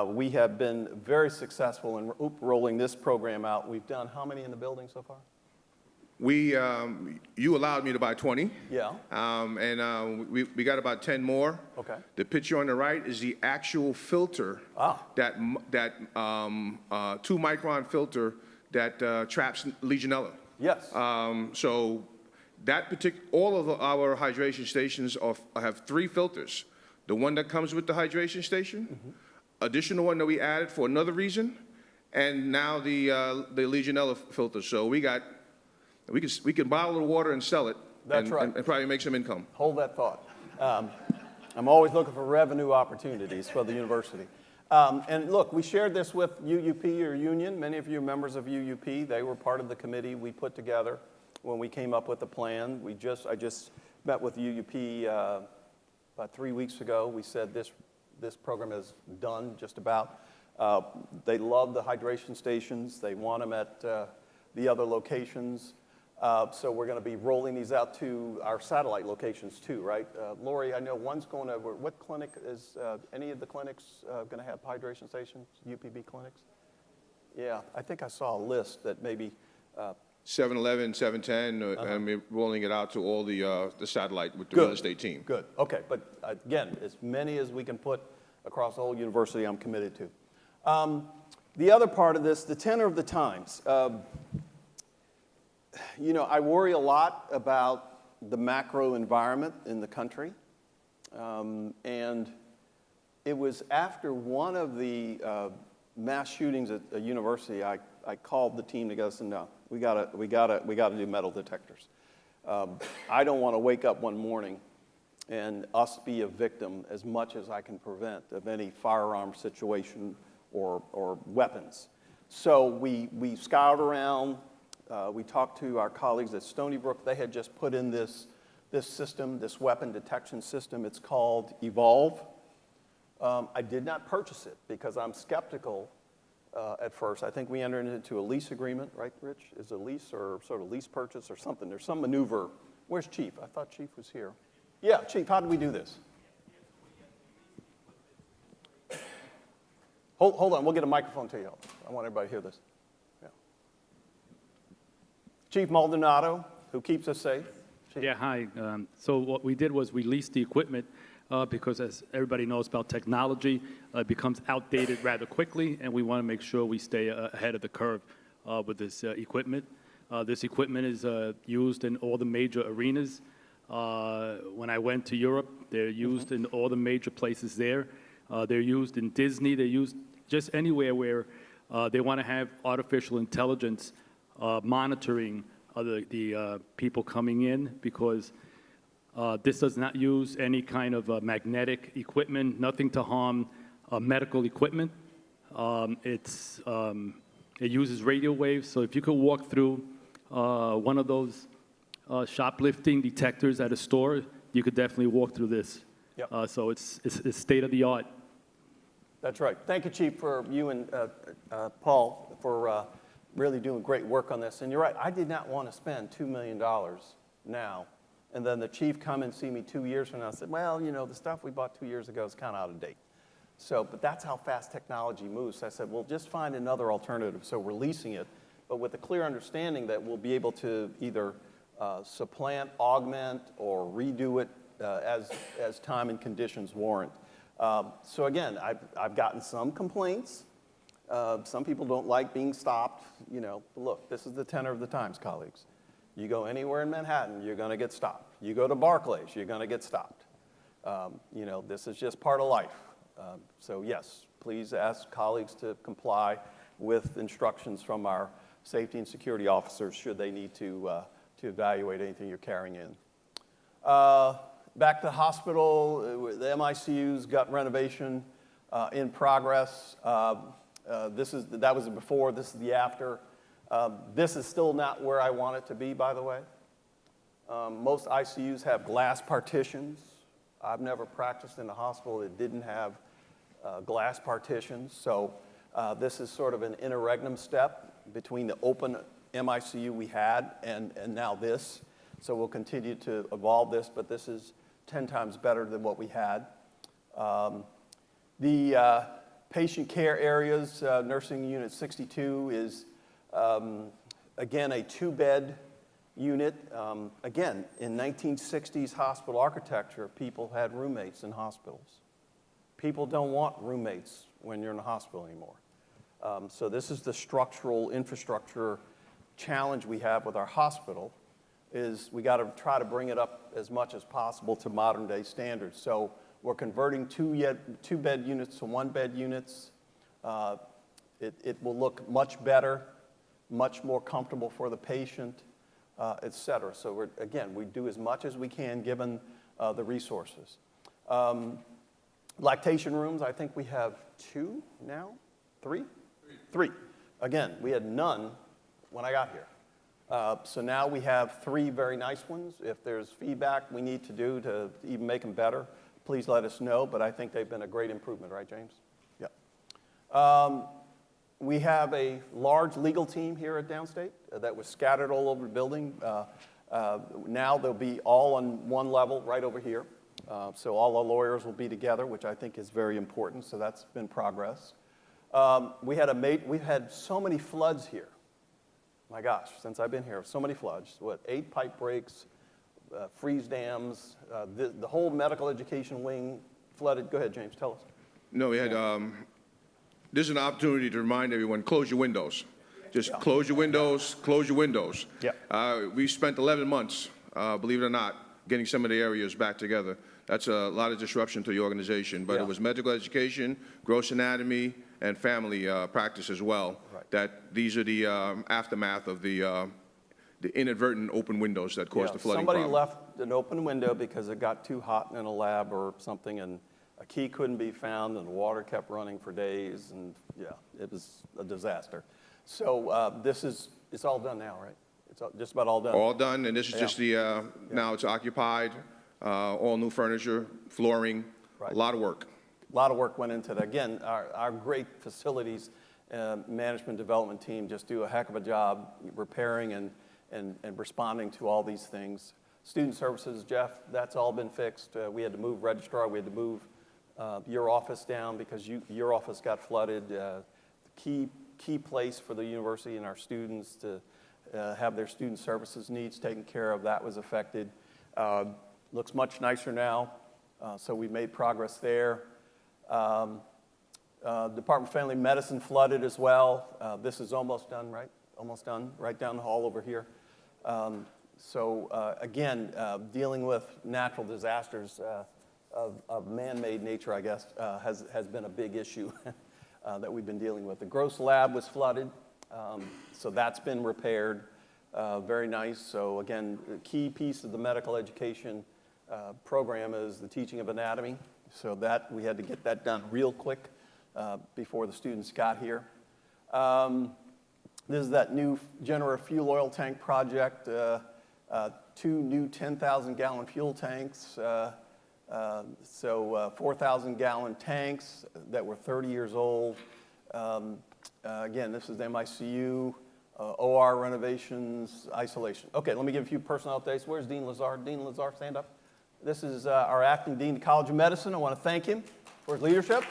Speaker 1: we have been very successful in rolling this program out. We've done how many in the building so far?
Speaker 6: You allowed me to buy 20.
Speaker 1: Yeah.
Speaker 6: We got about 10 more.
Speaker 1: Okay.
Speaker 6: The picture on the right is the actual filter.
Speaker 1: Ah.
Speaker 6: That 2-micron filter that traps Legionella.
Speaker 1: Yes.
Speaker 6: So all of our hydration stations have 3 filters. The one that comes with the hydration station, additional one that we added for another reason, and now the Legionella filter. So we can bottle the water and sell it.
Speaker 1: That's right.
Speaker 6: And probably make some income.
Speaker 1: Hold that thought. I'm always looking for revenue opportunities for the university. And look, we shared this with UUP, your union. Many of you are members of UUP. They were part of the committee we put together when we came up with the plan. I just met with UUP about 3 weeks ago. We said this program is done just about. They love the hydration stations. They want them at the other locations. So we're going to be rolling these out to our satellite locations too, right? Lori, I know one's going over. What clinic is, any of the clinics going to have hydration stations, UPB clinics? Yeah, I think I saw a list that maybe.
Speaker 6: 7-Eleven, 710, and we're rolling it out to all the satellite with the
Speaker 1: Good.
Speaker 6: real estate team.
Speaker 1: Good, okay, but again, as many as we can put across the whole university, I'm committed to. The other part of this, the tenor of the times. I worry a lot about the macro environment in the country. And it was after one of the mass shootings at a university, I called the team together and said, no, we gotta do metal detectors. I don't want to wake up one morning and us be a victim as much as I can prevent of any firearm situation or weapons. So we scoured around. We talked to our colleagues at Stony Brook. They had just put in this system, this weapon detection system. It's called Evolve. I did not purchase it because I'm skeptical at first. I think we entered into a lease agreement, right, Rich? Is it a lease or sort of lease purchase or something? There's some maneuver. Where's Chief? I thought Chief was here. Yeah, Chief, how did we do this? Hold on, we'll get a microphone to you. I want everybody to hear this. Yeah. Chief Maldonado, who keeps us safe. Chief.
Speaker 7: Yeah, hi. So what we did was we leased the equipment because as everybody knows about technology, it becomes outdated rather quickly, and we want to make sure we stay ahead of the curve with this equipment. This equipment is used in all the major arenas. When I went to Europe, they're used in all the major places there. They're used in Disney. They're used just anywhere where they want to have artificial intelligence monitoring the people coming in, because this does not use any kind of magnetic equipment, nothing to harm medical equipment. It uses radio waves, so if you could walk through one of those shoplifting detectors at a store, you could definitely walk through this.
Speaker 1: Yep.
Speaker 7: So it's state of the art.
Speaker 1: That's right. Thank you, Chief, for you and Paul for really doing great work on this. And you're right, I did not want to spend $2 million now. And then the chief come and see me 2 years from now and said, well, the stuff we bought 2 years ago is kind of out of date. So, but that's how fast technology moves. So I said, well, just find another alternative. So we're leasing it, but with a clear understanding that we'll be able to either supplant, augment, or redo it as time and conditions warrant. So again, I've gotten some complaints. Some people don't like being stopped. Look, this is the tenor of the times, colleagues. You go anywhere in Manhattan, you're going to get stopped. You go to Barclays, you're going to get stopped. This is just part of life. So yes, please ask colleagues to comply with instructions from our safety and security officers should they need to evaluate anything you're carrying in. Back to the hospital, the MICU's gut renovation in progress. That was the before, this is the after. This is still not where I want it to be, by the way. Most ICUs have glass partitions. I've never practiced in a hospital that didn't have glass partitions. So this is sort of an interregnum step between the open MICU we had and now this. So we'll continue to evolve this, but this is 10 times better than what we had. The patient care areas, nursing unit 62 is, again, a 2-bed unit. Again, in 1960s hospital architecture, people had roommates in hospitals. People don't want roommates when you're in a hospital anymore. So this is the structural infrastructure challenge we have with our hospital, is we got to try to bring it up as much as possible to modern day standards. So we're converting 2-bed units to 1-bed units. It will look much better, much more comfortable for the patient, et cetera. So again, we do as much as we can given the resources. Lactation rooms, I think we have 2 now, 3? 3. Again, we had none when I got here. So now we have 3 very nice ones. If there's feedback we need to do to even make them better, please let us know. But I think they've been a great improvement, right, James? Yeah. We have a large legal team here at Downstate that was scattered all over the building. Now they'll be all on one level right over here. So all our lawyers will be together, which I think is very important. So that's been progress. We've had so many floods here. My gosh, since I've been here, so many floods. 8 pipe breaks, freeze dams, the whole medical education wing flooded. Go ahead, James, tell us.
Speaker 6: No, we had, this is an opportunity to remind everyone, close your windows. Just close your windows, close your windows.
Speaker 1: Yeah.
Speaker 6: We spent 11 months, believe it or not, getting some of the areas back together. That's a lot of disruption to the organization, but
Speaker 1: Yeah.
Speaker 6: it was medical education, gross anatomy, and family practice as well.
Speaker 1: Right.
Speaker 6: That these are the aftermath of the inadvertent open windows that caused the flooding
Speaker 1: Somebody
Speaker 6: problem.
Speaker 1: left an open window because it got too hot in a lab or something, and a key couldn't be found, and the water kept running for days, and yeah, it was a disaster. So it's all done now, right? It's just about all done.
Speaker 6: All done, and this is
Speaker 1: Yeah.
Speaker 6: just the, now it's occupied, all new furniture, flooring,
Speaker 1: Right.
Speaker 6: a lot of work.
Speaker 1: A lot of work went into that. Again, our great facilities management development team just do a heck of a job repairing and responding to all these things. Student services, Jeff, that's all been fixed. We had to move registrar, we had to move your office down because your office got flooded. Key place for the university and our students to have their student services needs taken care of, that was affected. Looks much nicer now, so we made progress there. Department of Family Medicine flooded as well. This is almost done, right? Almost done, right down the hall over here. Again, dealing with natural disasters of man-made nature, I guess, has been a big issue that we've been dealing with. The Gross Lab was flooded, so that's been repaired. Very nice. So again, the key piece of the medical education program is the teaching of anatomy. So that we had to get that done real quick before the students got here. This is that new generative fuel oil tank project. 2 new 10,000-gallon fuel tanks. 4,000-gallon tanks that were 30 years old. Again, this is the MICU, OR renovations, isolation. Okay, let me give a few personnel updates. Where's Dean Lazar? Dean Lazar, stand up. This is our acting dean of the College of Medicine. I want to thank him for his leadership.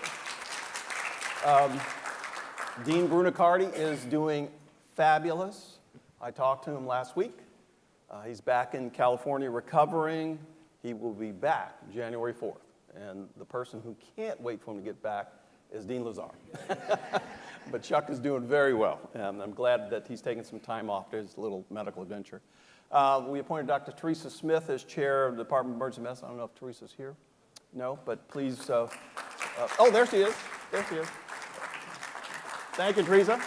Speaker 1: Dean Brunacardi is doing fabulous. I talked to him last week. He's back in California recovering. He will be back January 4th. And the person who can't wait for him to get back is Dean Lazar. But Chuck is doing very well, and I'm glad that he's taking some time off to his little medical adventure. We appointed Dr. Teresa Smith as chair of the Department of Emergency Medicine. I don't know if Teresa's here. No, but please. Oh, there she is. There she is. Thank you, Teresa.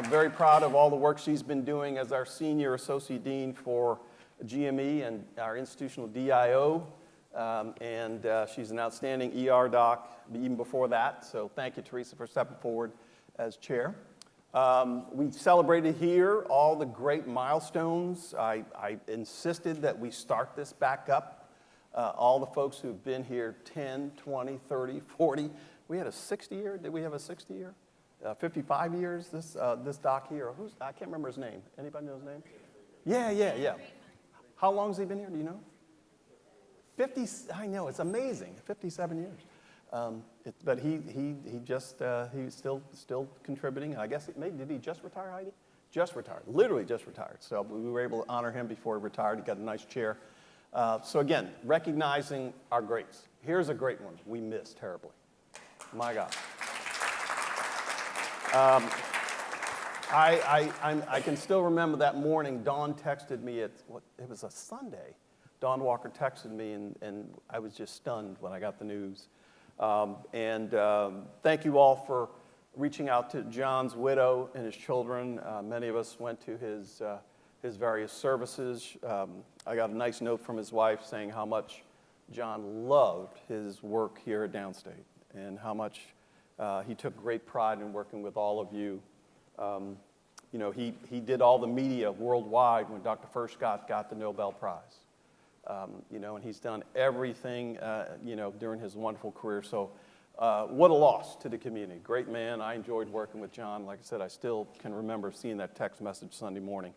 Speaker 1: Very proud of all the work she's been doing as our senior associate dean for GME and our institutional DIO. She's an outstanding ER doc even before that. So thank you, Teresa, for stepping forward as chair. We celebrated here all the great milestones. I insisted that we start this back up. All the folks who've been here 10, 20, 30, 40. We had a 60-year. Did we have a 60-year? 55 years, this doc here. I can't remember his name. Anybody know his name? Yeah. How long has he been here? Do you know? 50, I know, it's amazing. 57 years. But he's still contributing. I guess did he just retire, Heidi? Just retired, literally just retired. So we were able to honor him before he retired. He got a nice chair. So again, recognizing our greats. Here's a great one we missed terribly. My God. I can still remember that morning. Dawn texted me it was a Sunday. Dawn Walker texted me, and I was just stunned when I got the news. Thank you all for reaching out to John's widow and his children. Many of us went to his various services. I got a nice note from his wife saying how much John loved his work here at Downstate and how much he took great pride in working with all of you. He did all the media worldwide when Dr. Furchtgott got the Nobel Prize. And he's done everything, during his wonderful career. So what a loss to the community. Great man. I enjoyed working with John. Like I said, I still can remember seeing that text message Sunday morning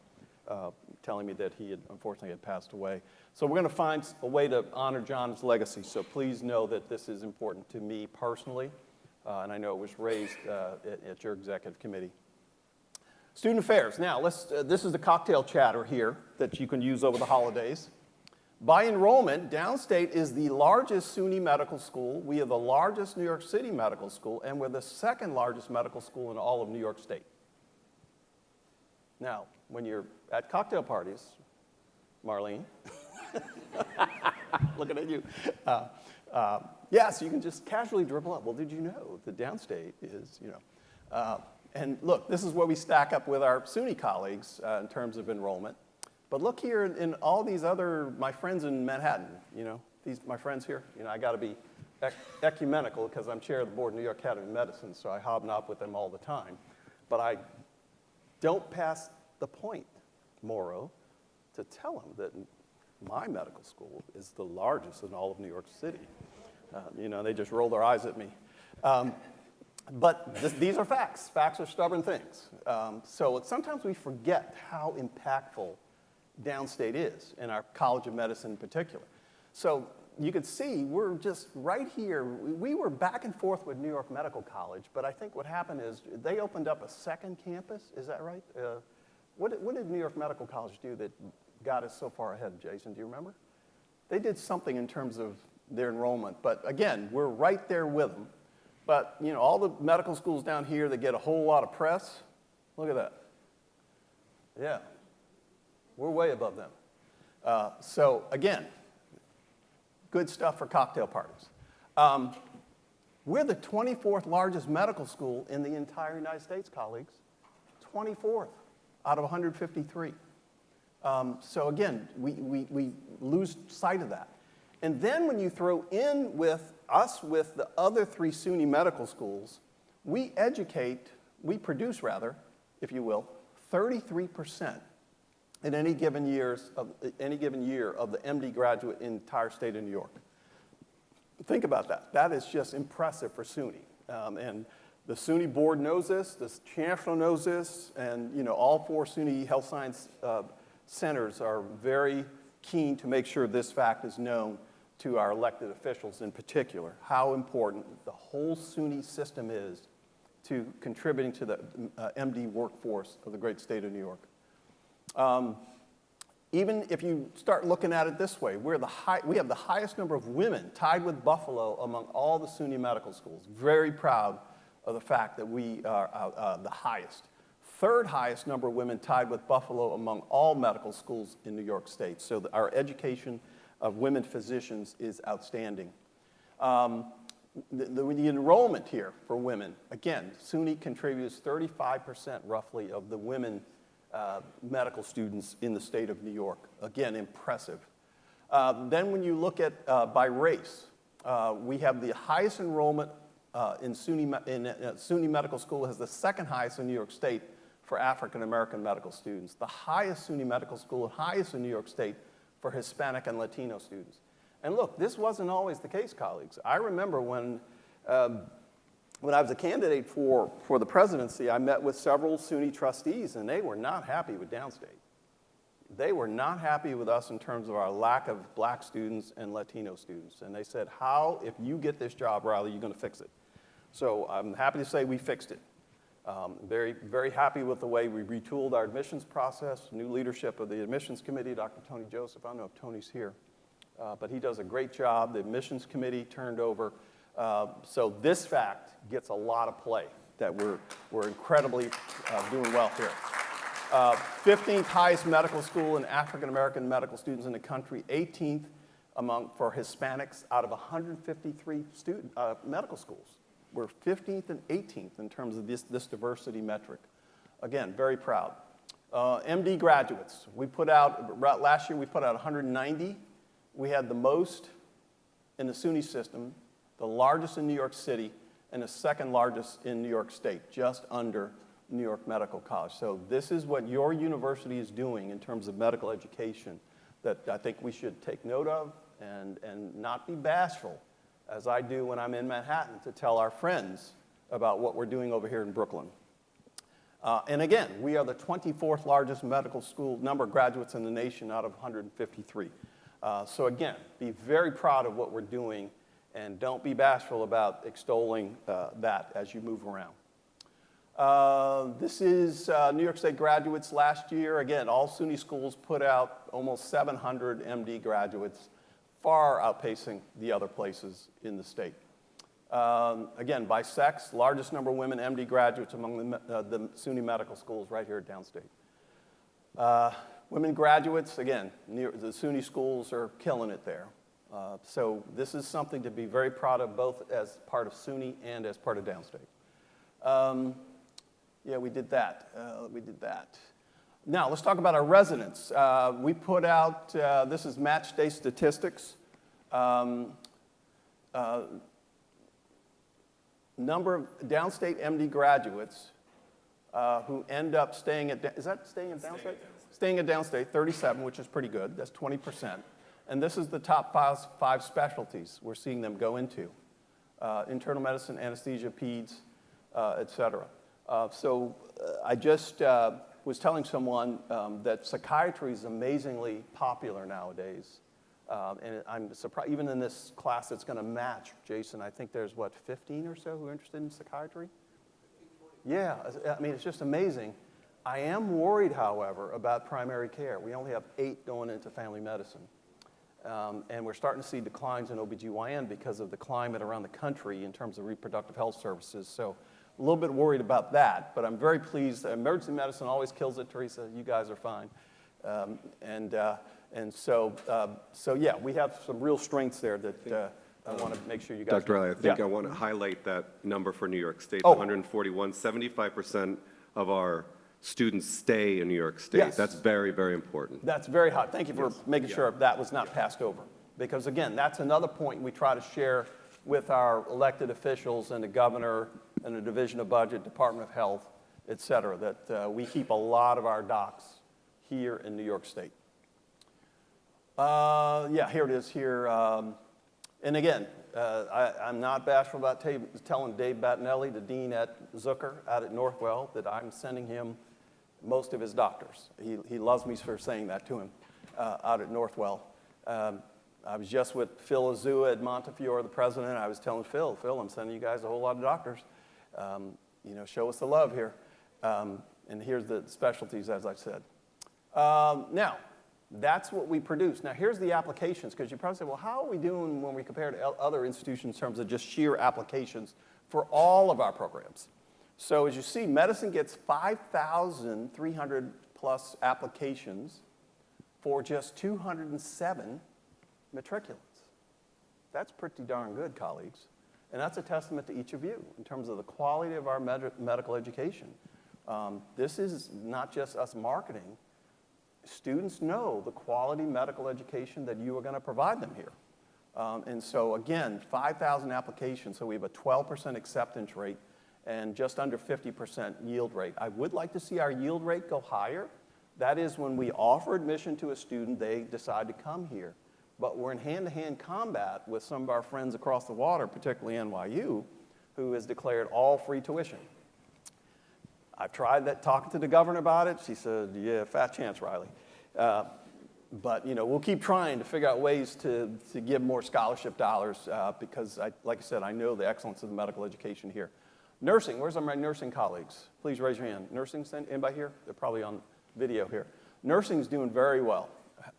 Speaker 1: telling me that he had unfortunately passed away. So we're going to find a way to honor John's legacy. So please know that this is important to me personally, and I know it was raised at your executive committee. Student affairs. Now, this is the cocktail chatter here that you can use over the holidays. By enrollment, Downstate is the largest SUNY medical school. We are the largest New York City medical school, and we're the second largest medical school in all of New York State. Now, when you're at cocktail parties, Marlene, looking at you, yes, you can just casually dribble up. Well, did you know the Downstate is, and look, this is where we stack up with our SUNY colleagues in terms of enrollment. But look here in all these my friends in Manhattan, my friends here, I got to be ecumenical because I'm chair of the board of New York Academy of Medicine, so I hobnob with them all the time. But I don't pass the point, Morrow, to tell them that my medical school is the largest in all of New York City. They just roll their eyes at me. But these are facts. Facts are stubborn things. So sometimes we forget how impactful Downstate is, in our College of Medicine in particular. So you can see we're just right here. We were back and forth with New York Medical College, but I think what happened is they opened up a second campus. Is that right? What did New York Medical College do that got us so far ahead, Jason? Do you remember? They did something in terms of their enrollment, but again, we're right there with them. But all the medical schools down here that get a whole lot of press, look at that. Yeah. We're way above them. So again, good stuff for cocktail parties. We're the 24th largest medical school in the entire United States, colleagues. 24th out of 153. So again, we lose sight of that. And then when you throw in with the other three SUNY medical schools, we produce, if you will, 33% in any given year of the MD graduate in the entire state of New York. Think about that. That is just impressive for SUNY. And the SUNY board knows this, the chancellor knows this, and all four SUNY health science centers are very keen to make sure this fact is known to our elected officials in particular, how important the whole SUNY system is to contributing to the MD workforce of the great state of New York. Even if you start looking at it this way, we have the highest number of women, tied with Buffalo, among all the SUNY medical schools. Very proud of the fact that we are the highest. Third highest number of women, tied with Buffalo, among all medical schools in New York State. So our education of women physicians is outstanding. The enrollment here for women, again, SUNY contributes 35% roughly of the women medical students in the state of New York. Again, impressive. Then when you look at by race, we have the highest enrollment
Speaker 8: SUNY Medical School has the second highest in New York State for African American medical students, the highest SUNY Medical School, highest in New York State for Hispanic and Latino students. And look, this wasn't always the case, colleagues. I remember when I was a candidate for the presidency, I met with several SUNY trustees, and they were not happy with Downstate. They were not happy with us in terms of our lack of black students and Latino students. And they said, how, if you get this job, Riley, you're going to fix it? So I'm happy to say we fixed it. Very, very happy with the way we retooled our admissions process, new leadership of the admissions committee, Dr. Tony Joseph. I don't know if Tony's here, but he does a great job. The admissions committee turned over. So this fact gets a lot of play, that we're incredibly doing well here. 15th highest medical school in African American medical students in the country, 18th for Hispanics out of 153 medical schools. We're 15th and 18th in terms of this diversity metric. Again, very proud. MD graduates, last year we put out 190. We had the most in the SUNY system, the largest in New York City, and the second largest in New York State, just under New York Medical College. So this is what your university is doing in terms of medical education that I think we should take note of and not be bashful, as I do when I'm in Manhattan, to tell our friends about what we're doing over here in Brooklyn. And again, we are the 24th largest medical school number of graduates in the nation out of 153. So again, be very proud of what we're doing, and don't be bashful about extolling that as you move around. This is New York State graduates last year. Again, all SUNY schools put out almost 700 MD graduates, far outpacing the other places in the state. Again, by sex, largest number of women MD graduates among the SUNY medical schools right here at Downstate. Women graduates, again, the SUNY schools are killing it there. So this is something to be very proud of, both as part of SUNY and as part of Downstate. Yeah, we did that. Now, let's talk about our residents. We put out, this is match day statistics. Number of downstate MD graduates who end up staying at, is that staying at Downstate? Staying at Downstate, 37, which is pretty good. That's 20%. And this is the top five specialties we're seeing them go into. Internal medicine, anesthesia, peds, et cetera. I just was telling someone that psychiatry is amazingly popular nowadays. And I'm surprised, even in this class that's going to match, Jason, I think there's, 15 or so who are interested in psychiatry? Yeah, I mean, it's just amazing. I am worried, however, about primary care. We only have 8 going into family medicine. And we're starting to see declines in OBGYN because of the climate around the country in terms of reproductive health services. So a little bit worried about that, but I'm very pleased. Emergency medicine always kills it, Teresa. You guys are fine. So yeah, we have some real strengths there that I want to make sure you guys.
Speaker 9: Dr. Riley, I think I want to highlight that number for New York State, 141, 75% of our students stay in New York State.
Speaker 8: Yes.
Speaker 9: That's very, very important.
Speaker 8: That's very hot. Thank you for making sure that was not passed over. Because again, that's another point we try to share with our elected officials and the governor and the Division of Budget, Department of Health, et cetera, that we keep a lot of our docs here in New York State. Yeah, here it is here. And again, I'm not bashful about telling Dave Battinelli, the dean at Zucker out at Northwell, that I'm sending him most of his doctors. He loves me for saying that to him out at Northwell. I was just with Phil Azua at Montefiore, the president. I was telling Phil, I'm sending you guys a whole lot of doctors. Show us the love here. And here's the specialties, as I said. Now, that's what we produce. Now, here's the applications, because you probably say, well, how are we doing when we compare to other institutions in terms of just sheer applications for all of our programs? So as you see, medicine gets 5,300 plus applications for just 207 matriculants. That's pretty darn good, colleagues. And that's a testament to each of you in terms of the quality of our medical education. This is not just us marketing. Students know the quality medical education that you are going to provide them here. And so again, 5,000 applications, so we have a 12% acceptance rate and just under 50% yield rate. I would like to see our yield rate go higher. That is when we offer admission to a student, they decide to come here. But we're in hand-to-hand combat with some of our friends across the water, particularly NYU, who has declared all free tuition. I've tried that, talking to the governor about it. She said, yeah, fat chance, Riley. But we'll keep trying to figure out ways to give more scholarship dollars because, like I said, I know the excellence of the medical education here. Nursing, where's my nursing colleagues? Please raise your hand. Nursing, anybody here? They're probably on video here. Nursing's doing very well.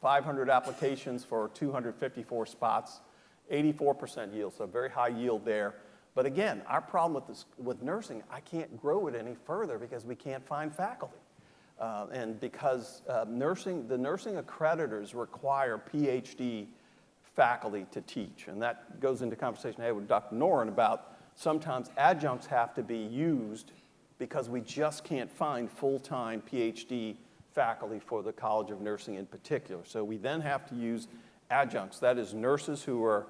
Speaker 8: 500 applications for 254 spots, 84% yield, so very high yield there. But again, our problem with nursing, I can't grow it any further because we can't find faculty. And because the nursing accreditors require PhD faculty to teach. And that goes into conversation I had with Dr. Noren about sometimes adjuncts have to be used because we just can't find full-time PhD faculty for the College of Nursing in particular. So we then have to use adjuncts, that is nurses who are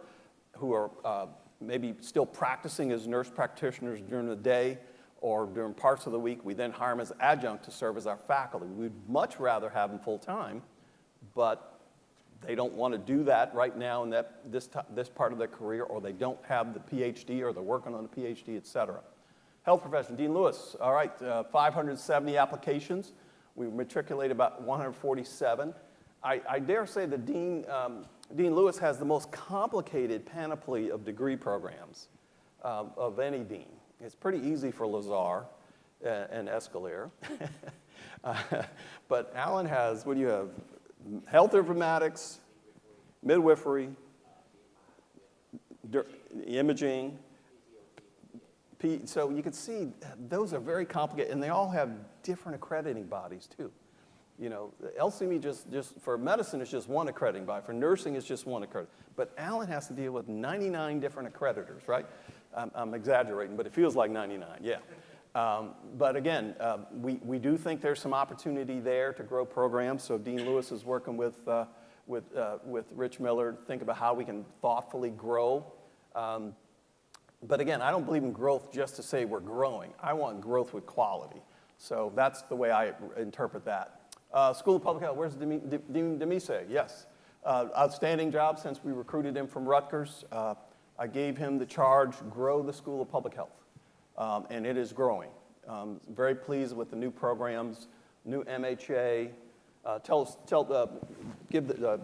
Speaker 8: maybe still practicing as nurse practitioners during the day or during parts of the week. We then hire them as adjunct to serve as our faculty. We'd much rather have them full-time, but they don't want to do that right now in this part of their career, or they don't have the PhD, or they're working on a PhD, et cetera. Health profession, Dean Lewis, all right, 570 applications. We matriculate about 147. I dare say that Dean Lewis has the most complicated panoply of degree programs of any dean. It's pretty easy for Lazar and Escalier. But Alan has, what do you have? Health informatics, midwifery, imaging. So you can see those are very complicated, and they all have different accrediting bodies too. LCME just for medicine is just one accrediting body. For nursing, it's just one accrediting. But Alan has to deal with 99 different accreditors, right? I'm exaggerating, but it feels like 99, yeah. But again, we do think there's some opportunity there to grow programs. So Dean Lewis is working with Rich Miller to think about how we can thoughtfully grow. But again, I don't believe in growth just to say we're growing. I want growth with quality. So that's the way I interpret that. School of Public Health, where's Dean Demise? Yes. Outstanding job since we recruited him from Rutgers. I gave him the charge, grow the School of Public Health. And it is growing. Very pleased with the new programs, new MHA. Give the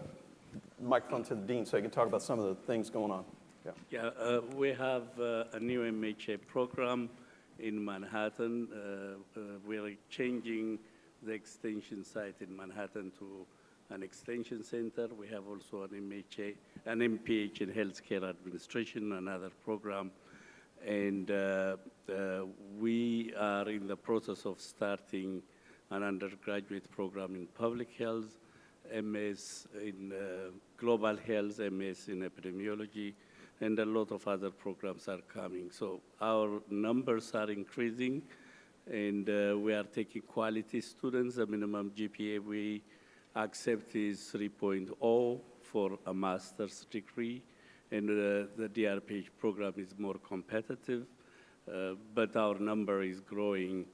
Speaker 8: microphone to the dean so he can talk about some of the things going on.
Speaker 10: Yeah, we have a new MHA program in Manhattan. We're changing the extension site in Manhattan to an extension center. We have also an MHA, an MPH in healthcare administration, another program. And we are in the process of starting an undergraduate program in public health, MS in global health, MS in epidemiology, and a lot of other programs are coming. So our numbers are increasing, and we are taking quality students. The minimum GPA we accept is 3.0 for a master's degree, and the DRPH program is more competitive, but our number is growing.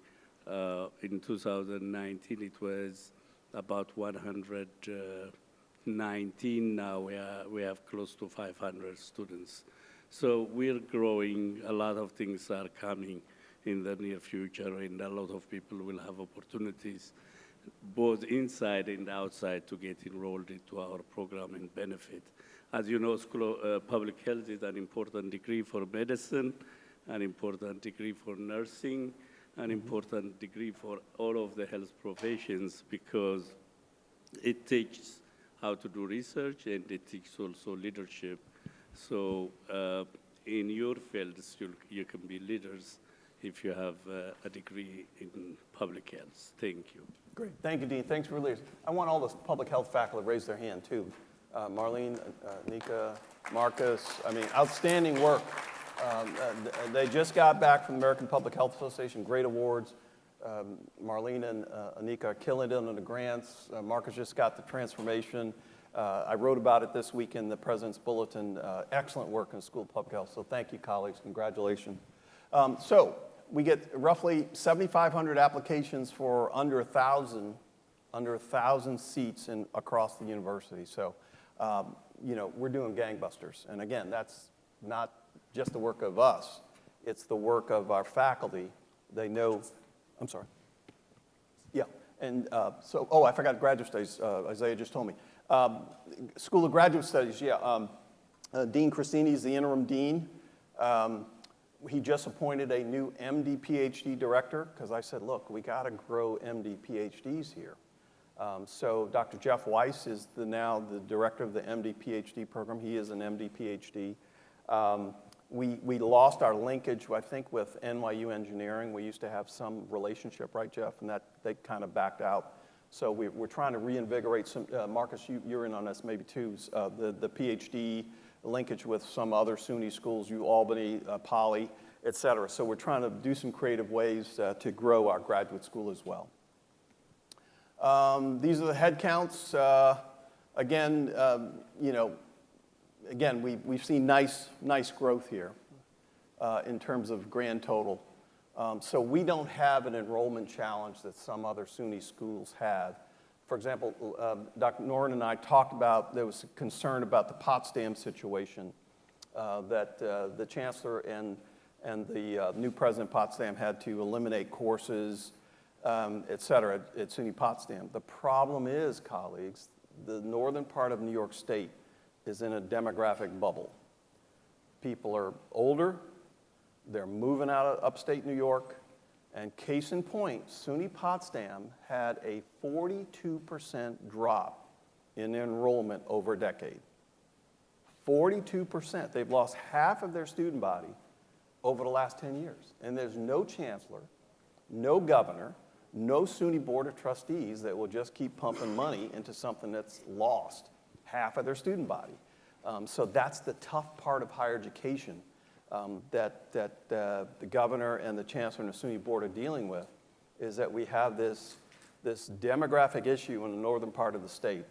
Speaker 10: In 2019, it was about 119. Now we have close to 500 students. So we're growing. A lot of things are coming in the near future, and a lot of people will have opportunities both inside and outside to get enrolled into our program and benefit. As you know, School of Public Health is an important degree for medicine, an important degree for nursing, an important degree for all of the health professions, because it teaches how to do research, and it teaches also leadership. So in your fields, you can be leaders if you have a degree in public health. Thank you.
Speaker 8: Great. Thank you, Dean. Thanks for leaders. I want all the public health faculty to raise their hand, too. Marlene, Nika, Marcus, I mean, outstanding work. They just got back from the American Public Health Association, great awards. Marlene and Anika are killing it on the grants. Marcus just got the transformation. I wrote about it this week in the President's Bulletin. Excellent work in School of Public Health, so thank you, colleagues. Congratulations. So we get roughly 7,500 applications for under 1,000 seats across the university. So, you know, we're doing gangbusters. And again, that's not just the work of us. It's the work of our faculty. They know, I'm sorry. Yeah, and so, oh, I forgot graduate studies. Isaiah just told me. School of Graduate Studies, yeah. Dean Christini is the interim dean. He just appointed a new MD PhD director because I said, look, we got to grow MD PhDs here. So Dr. Jeff Weiss is now the director of the MD PhD program. He is an MD PhD. We lost our linkage, I think, with NYU Engineering. We used to have some relationship, right, Jeff? And that they kind of backed out. So we're trying to reinvigorate some. Marcus, you're in on this maybe too. The PhD linkage with some other SUNY schools, Albany, Poly, et cetera. So we're trying to do some creative ways to grow our graduate school as well. These are the head counts. Again, you know, again, we've seen nice growth here in terms of grand total. So we don't have an enrollment challenge that some other SUNY schools have. For example, Dr. Noren and I talked about, there was concern about the Potsdam situation, that the chancellor and the new president Potsdam had to eliminate courses, et cetera, at SUNY Potsdam. The problem is, colleagues, the northern part of New York State is in a demographic bubble. People are older, they're moving out of upstate New York, and case in point, SUNY Potsdam had a 42% drop in enrollment over a decade. 42%. They've lost half of their student body over the last 10 years. And there's no chancellor, no governor, no SUNY Board of Trustees that will just keep pumping money into something that's lost half of their student body. So that's the tough part of higher education that the governor and the chancellor and the SUNY board are dealing with, is that we have this demographic issue in the northern part of the state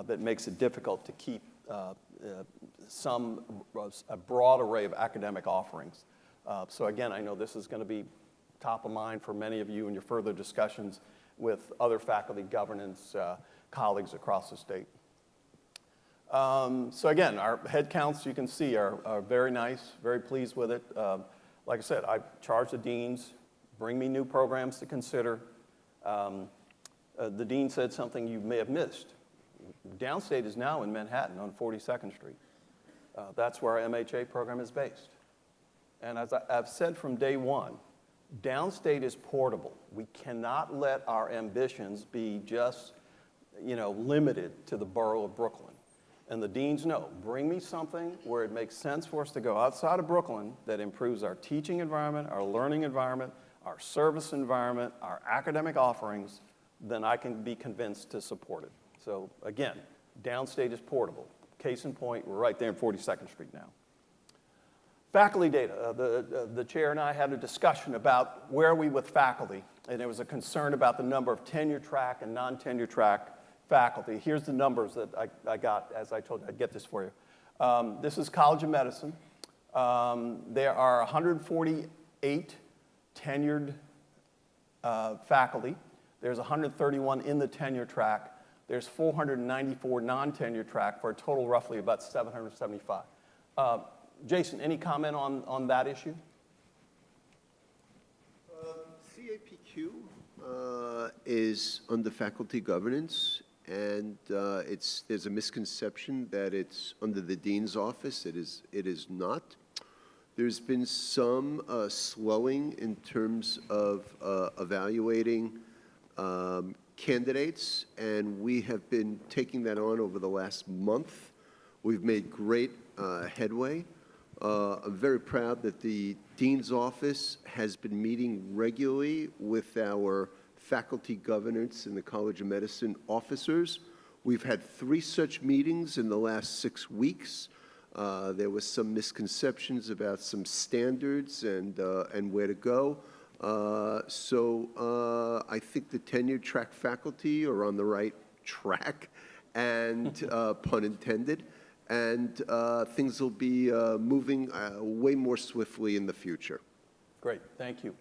Speaker 8: that makes it difficult to keep a broad array of academic offerings. So again, I know this is going to be top of mind for many of you in your further discussions with other faculty governance colleagues across the state. So again, our head counts, you can see, are very nice, very pleased with it. Like I said, I charge the deans, bring me new programs to consider. The dean said something you may have missed. Downstate is now in Manhattan on 42nd Street. That's where our MHA program is based. And as I've said from day one, downstate is portable. We cannot let our ambitions be just, you know, limited to the borough of Brooklyn. And the deans know, bring me something where it makes sense for us to go outside of Brooklyn that improves our teaching environment, our learning environment, our service environment, our academic offerings, then I can be convinced to support it. So again, downstate is portable. Case in point, we're right there in 42nd Street now. Faculty data. The chair and I had a discussion about where are we with faculty, and there was a concern about the number of tenure track and non-tenure track faculty. Here's the numbers that I got, as I told you, I'd get this for you. This is College of Medicine. There are 148 tenured faculty. There's 131 in the tenure track. There's 494 non-tenure track for a total roughly about 775. Jason, any comment on that issue?
Speaker 11: CAPQ is under faculty governance, and there's a misconception that it's under the dean's office. It is not. There's been some slowing in terms of evaluating candidates, and we have been taking that on over the last month. We've made great headway. I'm very proud that the dean's office has been meeting regularly with our faculty governance and the College of Medicine officers. We've had 3 such meetings in the last 6 weeks. There was some misconceptions about some standards and where to go. So I think the tenure track faculty are on the right track, and pun intended, and things will be moving way more swiftly in the future.
Speaker 8: Great, thank you.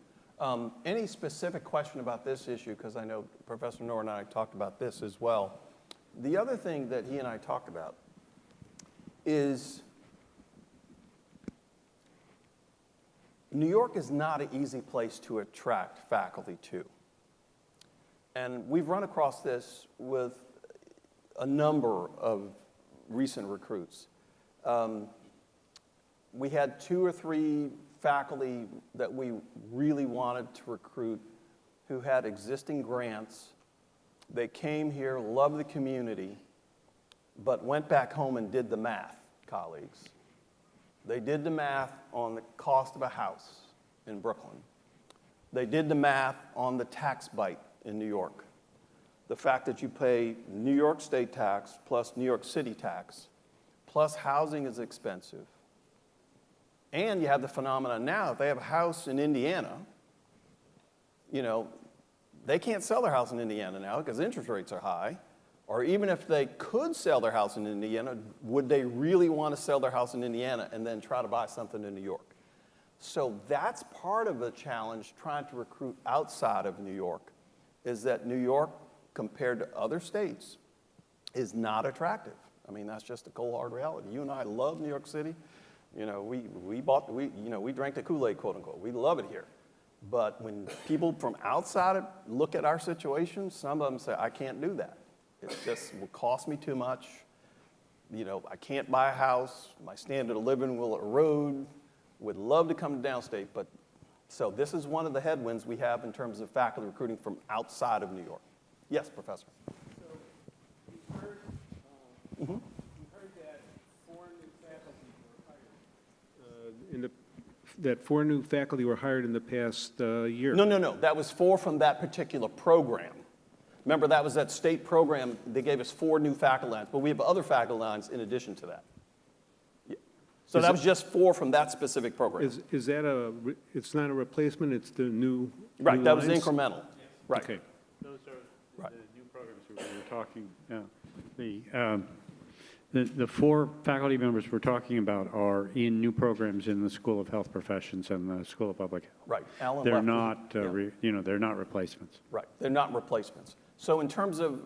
Speaker 8: Any specific question about this issue? Because I know Professor Noor and I talked about this as well. The other thing that he and I talked about is New York is not an easy place to attract faculty to. And we've run across this with a number of recent recruits. We had 2 or 3 faculty that we really wanted to recruit who had existing grants. They came here, loved the community, but went back home and did the math, colleagues. They did the math on the cost of a house in Brooklyn. They did the math on the tax bite in New York. The fact that you pay New York state tax plus New York City tax, plus housing is expensive. And you have the phenomenon now, if they have a house in Indiana, you know, they can't sell their house in Indiana now because interest rates are high. Or even if they could sell their house in Indiana, would they really want to sell their house in Indiana and then try to buy something in New York? So that's part of the challenge trying to recruit outside of New York, is that New York, compared to other states, is not attractive. I mean, that's just a cold hard reality. You and I love New York City. You know, we drank the Kool-Aid, quote unquote. We love it here. But when people from outside look at our situation, some of them say, I can't do that. It just will cost me too much. You know, I can't buy a house. My standard of living will erode. Would love to come to downstate, but so this is one of the headwinds we have in terms of faculty recruiting from outside of New York. Yes, Professor.
Speaker 4: So we've heard, we've heard that 4 new faculty were hired. That 4 new faculty were hired in the past year.
Speaker 8: No. That was 4 from that particular program. Remember, that was that state program. They gave us 4 new faculty lines, but we have other faculty lines in addition to that. Yeah. So that was just 4 from that specific program.
Speaker 4: Is that it's not a replacement, it's the new
Speaker 8: Right,
Speaker 4: new
Speaker 8: that was
Speaker 4: lines?
Speaker 8: incremental. Right.
Speaker 4: Okay.
Speaker 5: Those are
Speaker 8: Right.
Speaker 5: the new programs we were talking, the 4 faculty members we're talking about are in new programs in the School of Health Professions and the School of Public Health.
Speaker 8: Right. Alan
Speaker 5: They're
Speaker 8: left.
Speaker 5: not,
Speaker 8: Yeah.
Speaker 5: they're not replacements.
Speaker 8: Right, they're not replacements. So in terms of,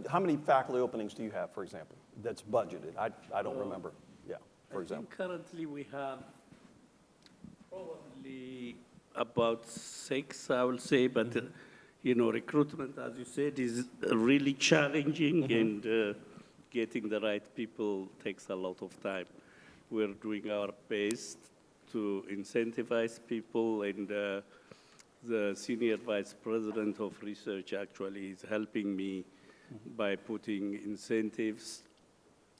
Speaker 8: how many faculty openings do you have, for example, that's budgeted? I don't remember, yeah, for example.
Speaker 10: I think currently we have probably about 6, I will say, but, recruitment, as you said, is really challenging, and getting the right people takes a lot of time. We're doing our best to incentivize people, and the Senior Vice President of Research actually is helping me by putting incentives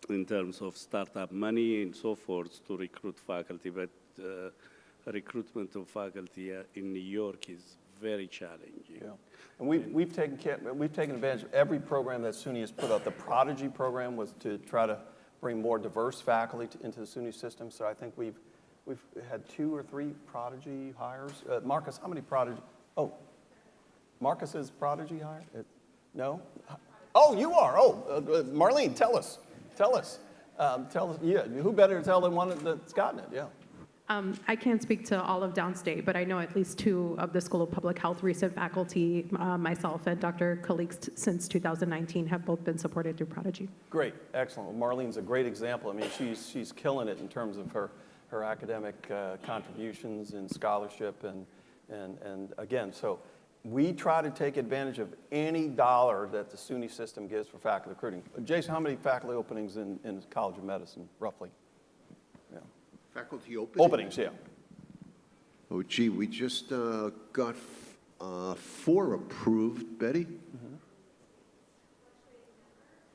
Speaker 10: in terms of startup money and so forth to recruit faculty. But recruitment of faculty in New York is very challenging.
Speaker 8: Yeah. And we've taken advantage of every program that SUNY has put out. The Prodigy program was to try to bring more diverse faculty into the SUNY system. So I think we've had 2 or 3 Prodigy hires. Marcus, how many Prodigy? Oh, Marcus is Prodigy hired? No? Oh, you are. Oh, Marlene, tell us. Tell us. Yeah, who better to tell than one that's gotten it? Yeah.
Speaker 12: I can't speak to all of downstate, but I know at least 2 of the School of Public Health recent faculty, myself and Dr. Kalik, since 2019, have both been supported through Prodigy.
Speaker 8: Great, excellent. Well, Marlene's a great example. I mean, she's killing it in terms of her academic contributions and scholarship, and again, so we try to take advantage of any dollar that the SUNY system gives for faculty recruiting. Jason, how many faculty openings in the College of Medicine, roughly? Yeah.
Speaker 11: Faculty openings?
Speaker 8: Openings, yeah.
Speaker 11: Oh, gee, we just got 4 approved. Betty?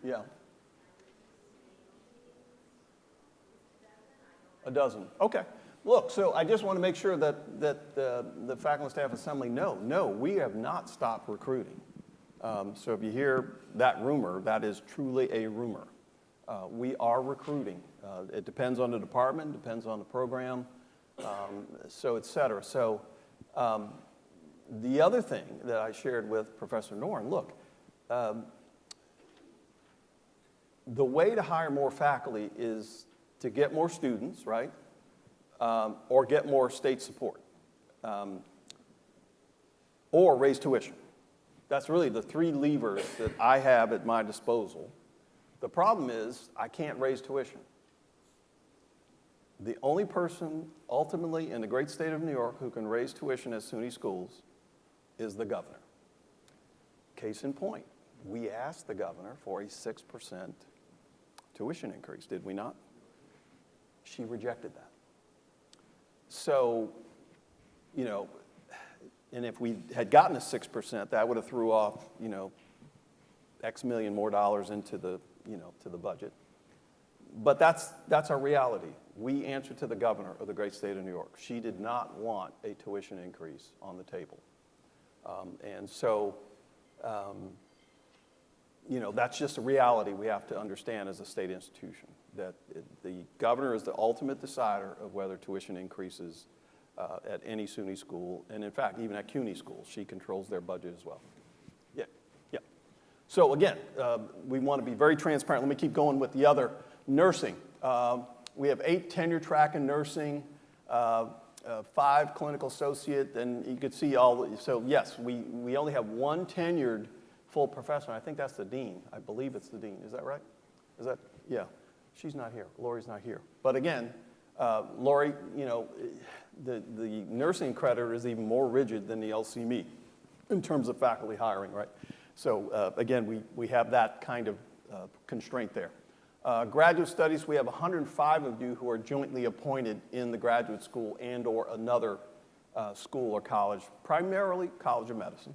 Speaker 8: Yeah. A dozen. Okay. Look, so I just want to make sure that the faculty and staff assembly know, no, we have not stopped recruiting. So if you hear that rumor, that is truly a rumor. We are recruiting. It depends on the department, depends on the program, so et cetera. So the other thing that I shared with Professor Noren, look, the way to hire more faculty is to get more students, right? Or get more state support, or raise tuition. That's really the three levers that I have at my disposal. The problem is I can't raise tuition. The only person ultimately in the great state of New York who can raise tuition at SUNY schools is the governor. Case in point, we asked the governor for a 6% tuition increase, did we not? She rejected that. So, you know, and if we had gotten a 6%, that would have threw off, you know, X million more dollars into the, you know, to the budget. But that's our reality. We answer to the governor of the great state of New York. She did not want a tuition increase on the table. And so, you know, that's just a reality we have to understand as a state institution, that the governor is the ultimate decider of whether tuition increases at any SUNY school, and in fact, even at CUNY schools, she controls their budget as well. Yeah, yeah. So again, we want to be very transparent. Let me keep going with the other. Nursing. We have 8 tenure track in nursing, 5 clinical associate, and you could see all, so yes, we only have 1 tenured full professor. I think that's the dean. I believe it's the dean. Is that right? Is that, yeah. She's not here. Lori's not here. But again, Lori, you know, the nursing creditor is even more rigid than the LCME in terms of faculty hiring, right? So again, we have that kind of constraint there. Graduate studies, we have 105 of you who are jointly appointed in the graduate school and or another school or college, primarily College of Medicine.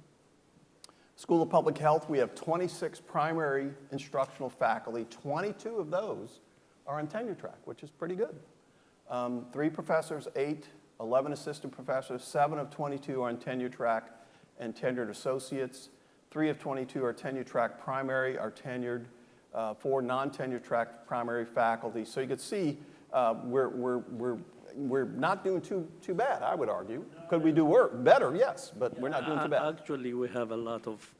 Speaker 8: School of Public Health, we have 26 primary instructional faculty. 22 of those are on tenure track, which is pretty good. 3 professors, 11 assistant professors, 7 of 22 are on tenure track and tenured associates. 3 of 22 are tenure track primary, are tenured. 4 non-tenure track primary faculty. So you can see we're not doing too bad, I would argue. Could we do better? Yes, but we're not doing too bad.
Speaker 10: Actually, we have a lot of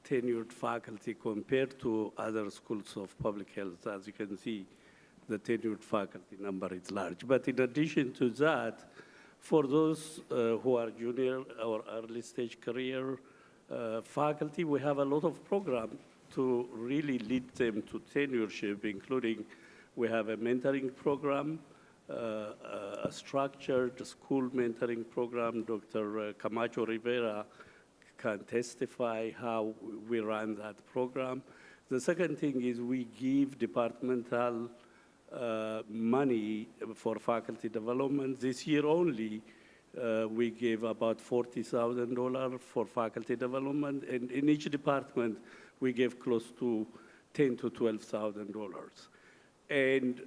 Speaker 10: tenured faculty compared to other schools of public health. As you can see, the tenured faculty number is large. But in addition to that, for those who are junior or early stage career faculty, we have a lot of programs to really lead them to tenureship, including we have a mentoring program, a structured school mentoring program. Dr. Camacho Rivera can testify how we run that program. The second thing is we give departmental money for faculty development. This year only, we gave about $40,000 for faculty development, and in each department, we gave close to $10,000 to $12,000. And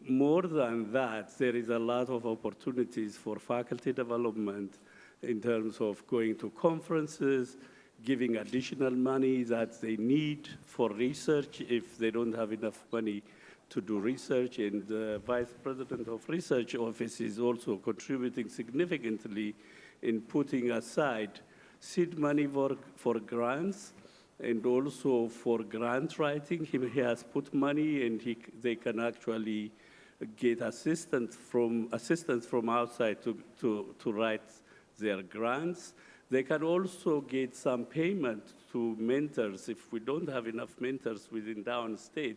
Speaker 10: more than that, there is a lot of opportunities for faculty development in terms of going to conferences, giving additional money that they need for research if they don't have enough money to do research. And the Vice President of Research Office is also contributing significantly in putting aside seed money for grants, and also for grant writing. He has put money, and they can actually get assistance from outside to write their grants. They can also get some payment to mentors. If we don't have enough mentors within downstate,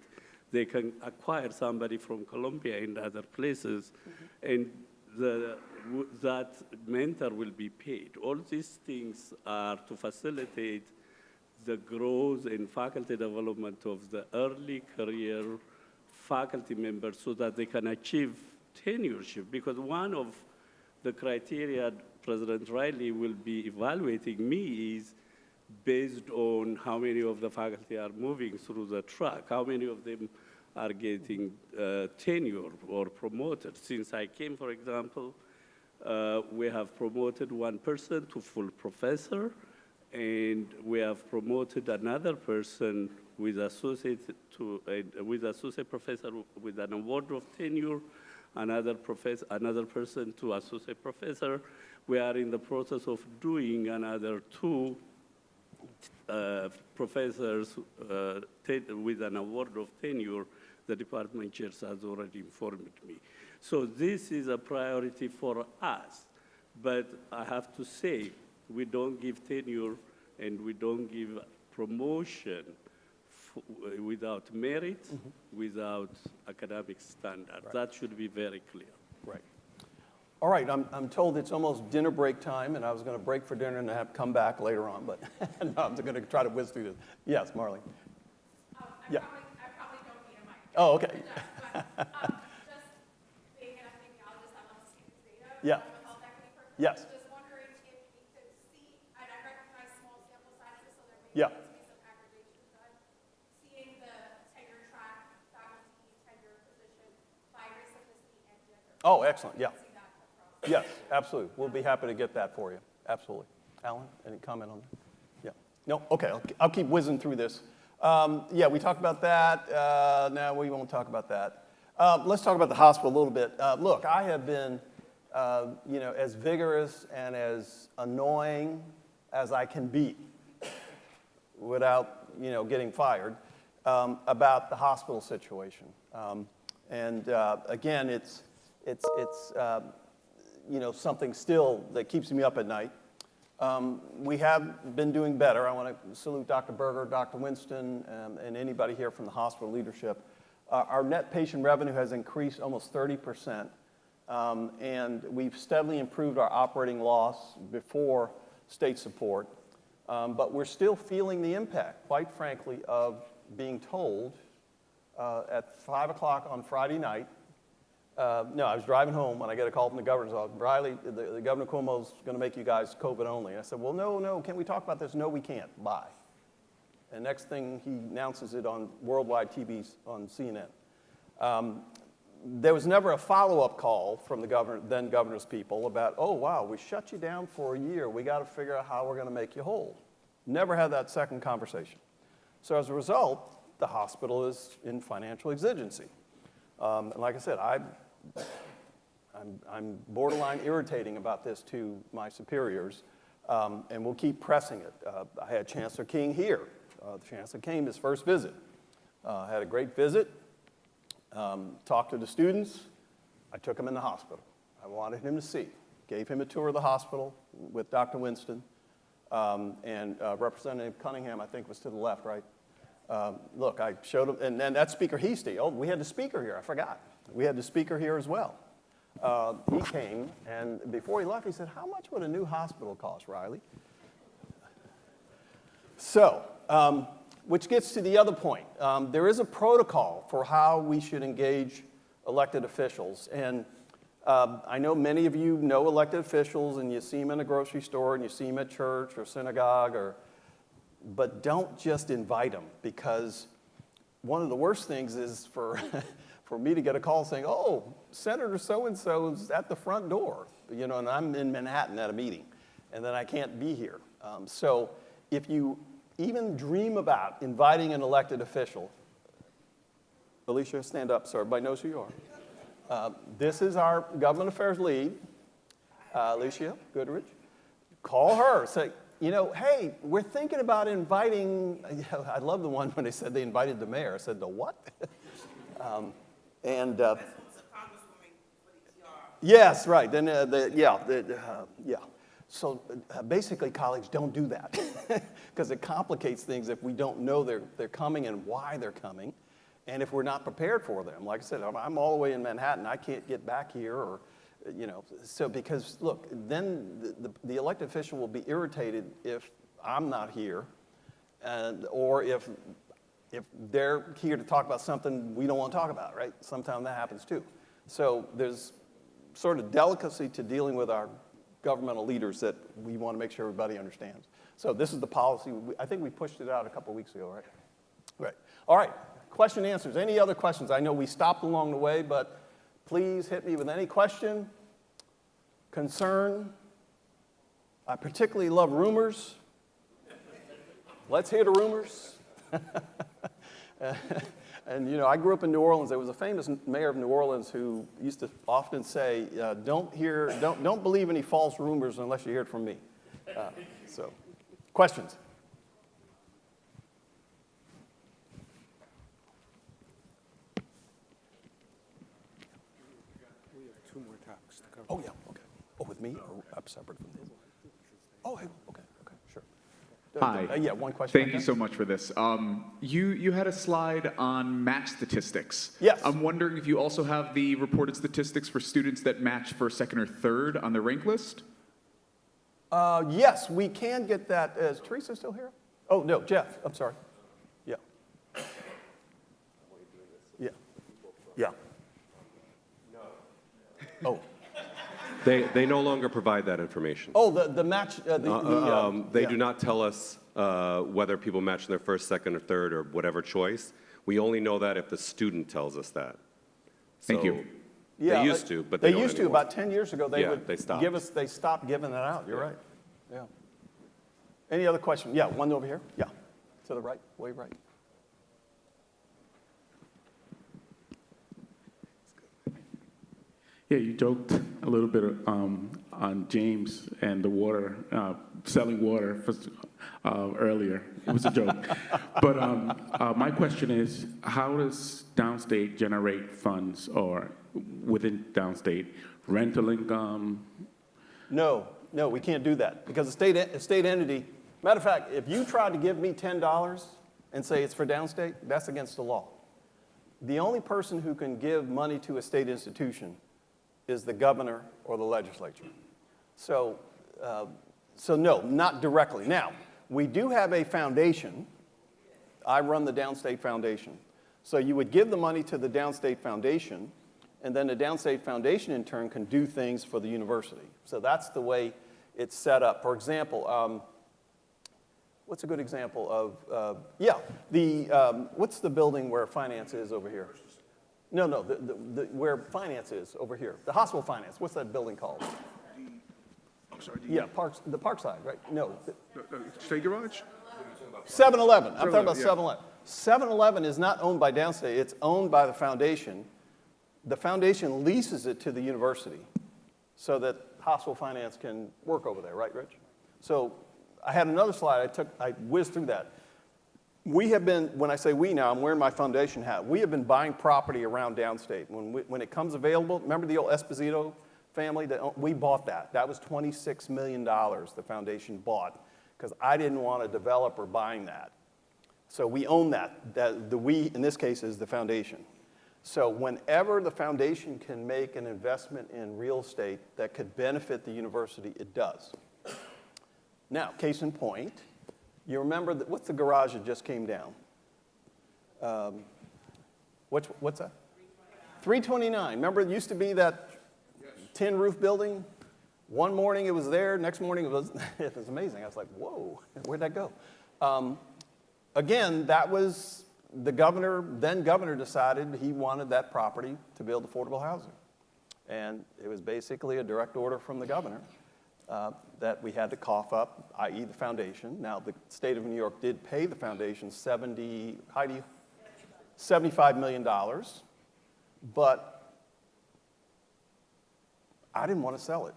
Speaker 10: they can acquire somebody from Columbia and other places, and that mentor will be paid. All these things are to facilitate the growth and faculty development of the early career faculty members so that they can achieve tenureship. Because one of the criteria President Riley will be evaluating me is based on how many of the faculty are moving through the track, how many of them are getting tenure or promoted. Since I came, for example, we have promoted one person to full professor, and we have promoted another person with associate professor with an award of tenure, another person to associate professor. We are in the process of doing another 2 professors with an award of tenure, the department chairs has already informed me. So this is a priority for us. But I have to say, we don't give tenure and we don't give promotion without merit, without academic standard.
Speaker 8: Right.
Speaker 10: That should be very clear.
Speaker 8: Right. All right, I'm told it's almost dinner break time, and I was going to break for dinner and have come back later on, but no, I'm going to try to whiz through this. Yes, Marlene. Yeah.
Speaker 12: I probably don't need a mic.
Speaker 8: Oh, okay.
Speaker 12: Just being an epidemiologist, I love students' data.
Speaker 8: Yeah.
Speaker 12: From a health equity perspective.
Speaker 8: Yes.
Speaker 12: Just wondering if we could see, and I recognize small sample sizes, so there may
Speaker 8: Yeah.
Speaker 12: need to be some aggregation done. Seeing the tenure track, faculty, tenure, position, by race, ethnicity, and gender.
Speaker 8: Oh, excellent, yeah.
Speaker 12: See that across.
Speaker 8: Yes, absolutely. We'll be happy to get that for you. Absolutely. Alan, any comment on that? Yeah. No? Okay, I'll keep whizzing through this. Yeah, we talked about that. No, we won't talk about that. Let's talk about the hospital a little bit. Look, I have been, as vigorous and as annoying as I can be without, getting fired about the hospital situation. Again, it's something still that keeps me up at night. We have been doing better. I want to salute Dr. Berger, Dr. Winston, and anybody here from the hospital leadership. Our net patient revenue has increased almost 30%, and we've steadily improved our operating loss before state support. But we're still feeling the impact, quite frankly, of being told at 5 o'clock on Friday night. No, I was driving home when I get a call from the governor's office. Riley, the Governor Cuomo's going to make you guys COVID only. And I said, well, no, can't we talk about this? No, we can't. Bye. And next thing, he announces it on worldwide TV on CNN. There was never a follow-up call from the then governor's people about, oh, wow, we shut you down for a year. We got to figure out how we're going to make you whole. Never had that second conversation. So as a result, the hospital is in financial exigency. And like I said, I'm borderline irritating about this to my superiors, and we'll keep pressing it. I had Chancellor King here. The Chancellor came his first visit. Had a great visit, talked to the students. I took him in the hospital. I wanted him to see. Gave him a tour of the hospital with Dr. Winston, and Representative Cunningham, I think, was to the left, right? Look, I showed him, and then that speaker, we had the speaker here, I forgot. We had the speaker here as well. He came, and before he left, he said, how much would a new hospital cost, Riley? So, which gets to the other point. There is a protocol for how we should engage elected officials, and I know many of you know elected officials, and you see them in a grocery store, and you see them at church or synagogue, but don't just invite them, because one of the worst things is for me to get a call saying, oh, Senator so-and-so's at the front door, and I'm in Manhattan at a meeting, and then I can't be here. So if you even dream about inviting an elected official, Alicia, stand up so everybody knows who you are. This is our government affairs lead, Alicia Goodrich. Call her, say, hey, we're thinking about inviting, I love the one when they said they invited the mayor. I said, the what? Yes, right. Then, yeah. So basically, colleagues, don't do that because it complicates things if we don't know they're coming and why they're coming, and if we're not prepared for them. Like I said, I'm all the way in Manhattan. I can't get back here, or so because look, then the elected official will be irritated if I'm not here, or if they're here to talk about something we don't want to talk about, right? Sometimes that happens too. So there's sort of delicacy to dealing with our governmental leaders that we want to make sure everybody understands. So this is the policy. I think we pushed it out a couple of weeks ago, right? Right. All right. Question and answers. Any other questions? I know we stopped along the way, but please hit me with any question, concern. I particularly love rumors. Let's hear the rumors. And I grew up in New Orleans. There was a famous mayor of New Orleans who used to often say, "Don't believe any false rumors unless you hear it from me." So, questions?
Speaker 2: 2 more topics to cover.
Speaker 8: Oh, yeah, okay. Oh, with me or up separate from this? Oh, hey, okay, sure.
Speaker 13: Hi.
Speaker 8: Yeah, one question.
Speaker 13: Thank
Speaker 8: right
Speaker 13: you
Speaker 8: there.
Speaker 13: so much for this. You had a slide on match statistics.
Speaker 8: Yes.
Speaker 13: I'm wondering if you also have the reported statistics for students that match for second or third on the rank list?
Speaker 8: Yes, we can get that. Is Teresa still here? Oh, no, Jeff, I'm sorry. Yeah. Yeah. Yeah. Oh.
Speaker 9: They no longer provide that information.
Speaker 8: Oh, the match,
Speaker 9: They
Speaker 8: yeah.
Speaker 9: do not tell us whether people match in their first, second, or third, or whatever choice. We only know that if the student tells us that.
Speaker 13: Thank you.
Speaker 9: So
Speaker 8: Yeah,
Speaker 9: they used to, but they don't
Speaker 8: used to.
Speaker 9: anymore.
Speaker 8: About 10 years ago, they
Speaker 9: Yeah,
Speaker 8: would
Speaker 9: they stopped.
Speaker 8: give us, they stopped giving that out. You're right. Yeah. Any other question? Yeah, one over here. Yeah. To the right, way right.
Speaker 14: Yeah, you joked a little bit on James and the water, selling water earlier. It was a joke. But my question is, how does Downstate generate funds, or within Downstate, rental income?
Speaker 8: No, we can't do that because a state entity, matter of fact, if you tried to give me $10 and say it's for Downstate, that's against the law. The only person who can give money to a state institution is the governor or the legislature. So no, not directly. Now, we do have a foundation. I run the Downstate Foundation. So you would give the money to the Downstate Foundation, and then the Downstate Foundation in turn can do things for the university. So that's the way it's set up. For example, what's a good example of, what's the building where finance is over here? No, where finance is over here. The hospital finance, what's that building called?
Speaker 6: I'm sorry.
Speaker 8: Yeah, the Parkside, right? No.
Speaker 6: State Garage?
Speaker 8: 7-Eleven. I'm talking about
Speaker 6: 7-Eleven,
Speaker 8: 7-Eleven. 7-Eleven is not owned by Downstate. It's owned by the foundation. The foundation leases it to the university so that hospital finance can work over there, right, Rich? So I had another slide. I whizzed through that. We have been, when I say we now, I'm wearing my foundation hat. We have been buying property around Downstate. When it comes available, remember the old Esposito family? We bought that. That was $26 million the foundation bought because I didn't want a developer buying that. So we own that. The we, in this case, is the foundation. So whenever the foundation can make an investment in real estate that could benefit the university, it does. Now, case in point, you remember, what's the garage that just came down? What's that? 329. Remember, it used to be that tin roof building? One morning it was there, next morning it was, it was amazing. I was like, whoa, where'd that go? Again, that was the governor, then governor decided he wanted that property to build affordable housing. And it was basically a direct order from the governor that we had to cough up, i.e. the foundation. Now, the state of New York did pay the foundation $75 million, but I didn't want to sell it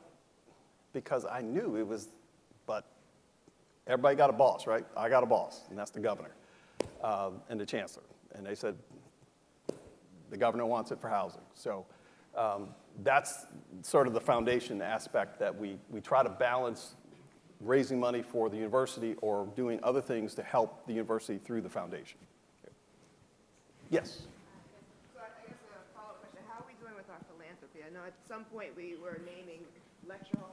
Speaker 8: because I knew it was, but everybody got a boss, right? I got a boss, and that's the governor and the chancellor. And they said, the governor wants it for housing. So that's sort of the foundation aspect that we try to balance raising money for the university or doing other things to help the university through the foundation. Yes?
Speaker 15: So I guess a follow-up question, how are we doing with our philanthropy? I know at some point we were naming lecture halls.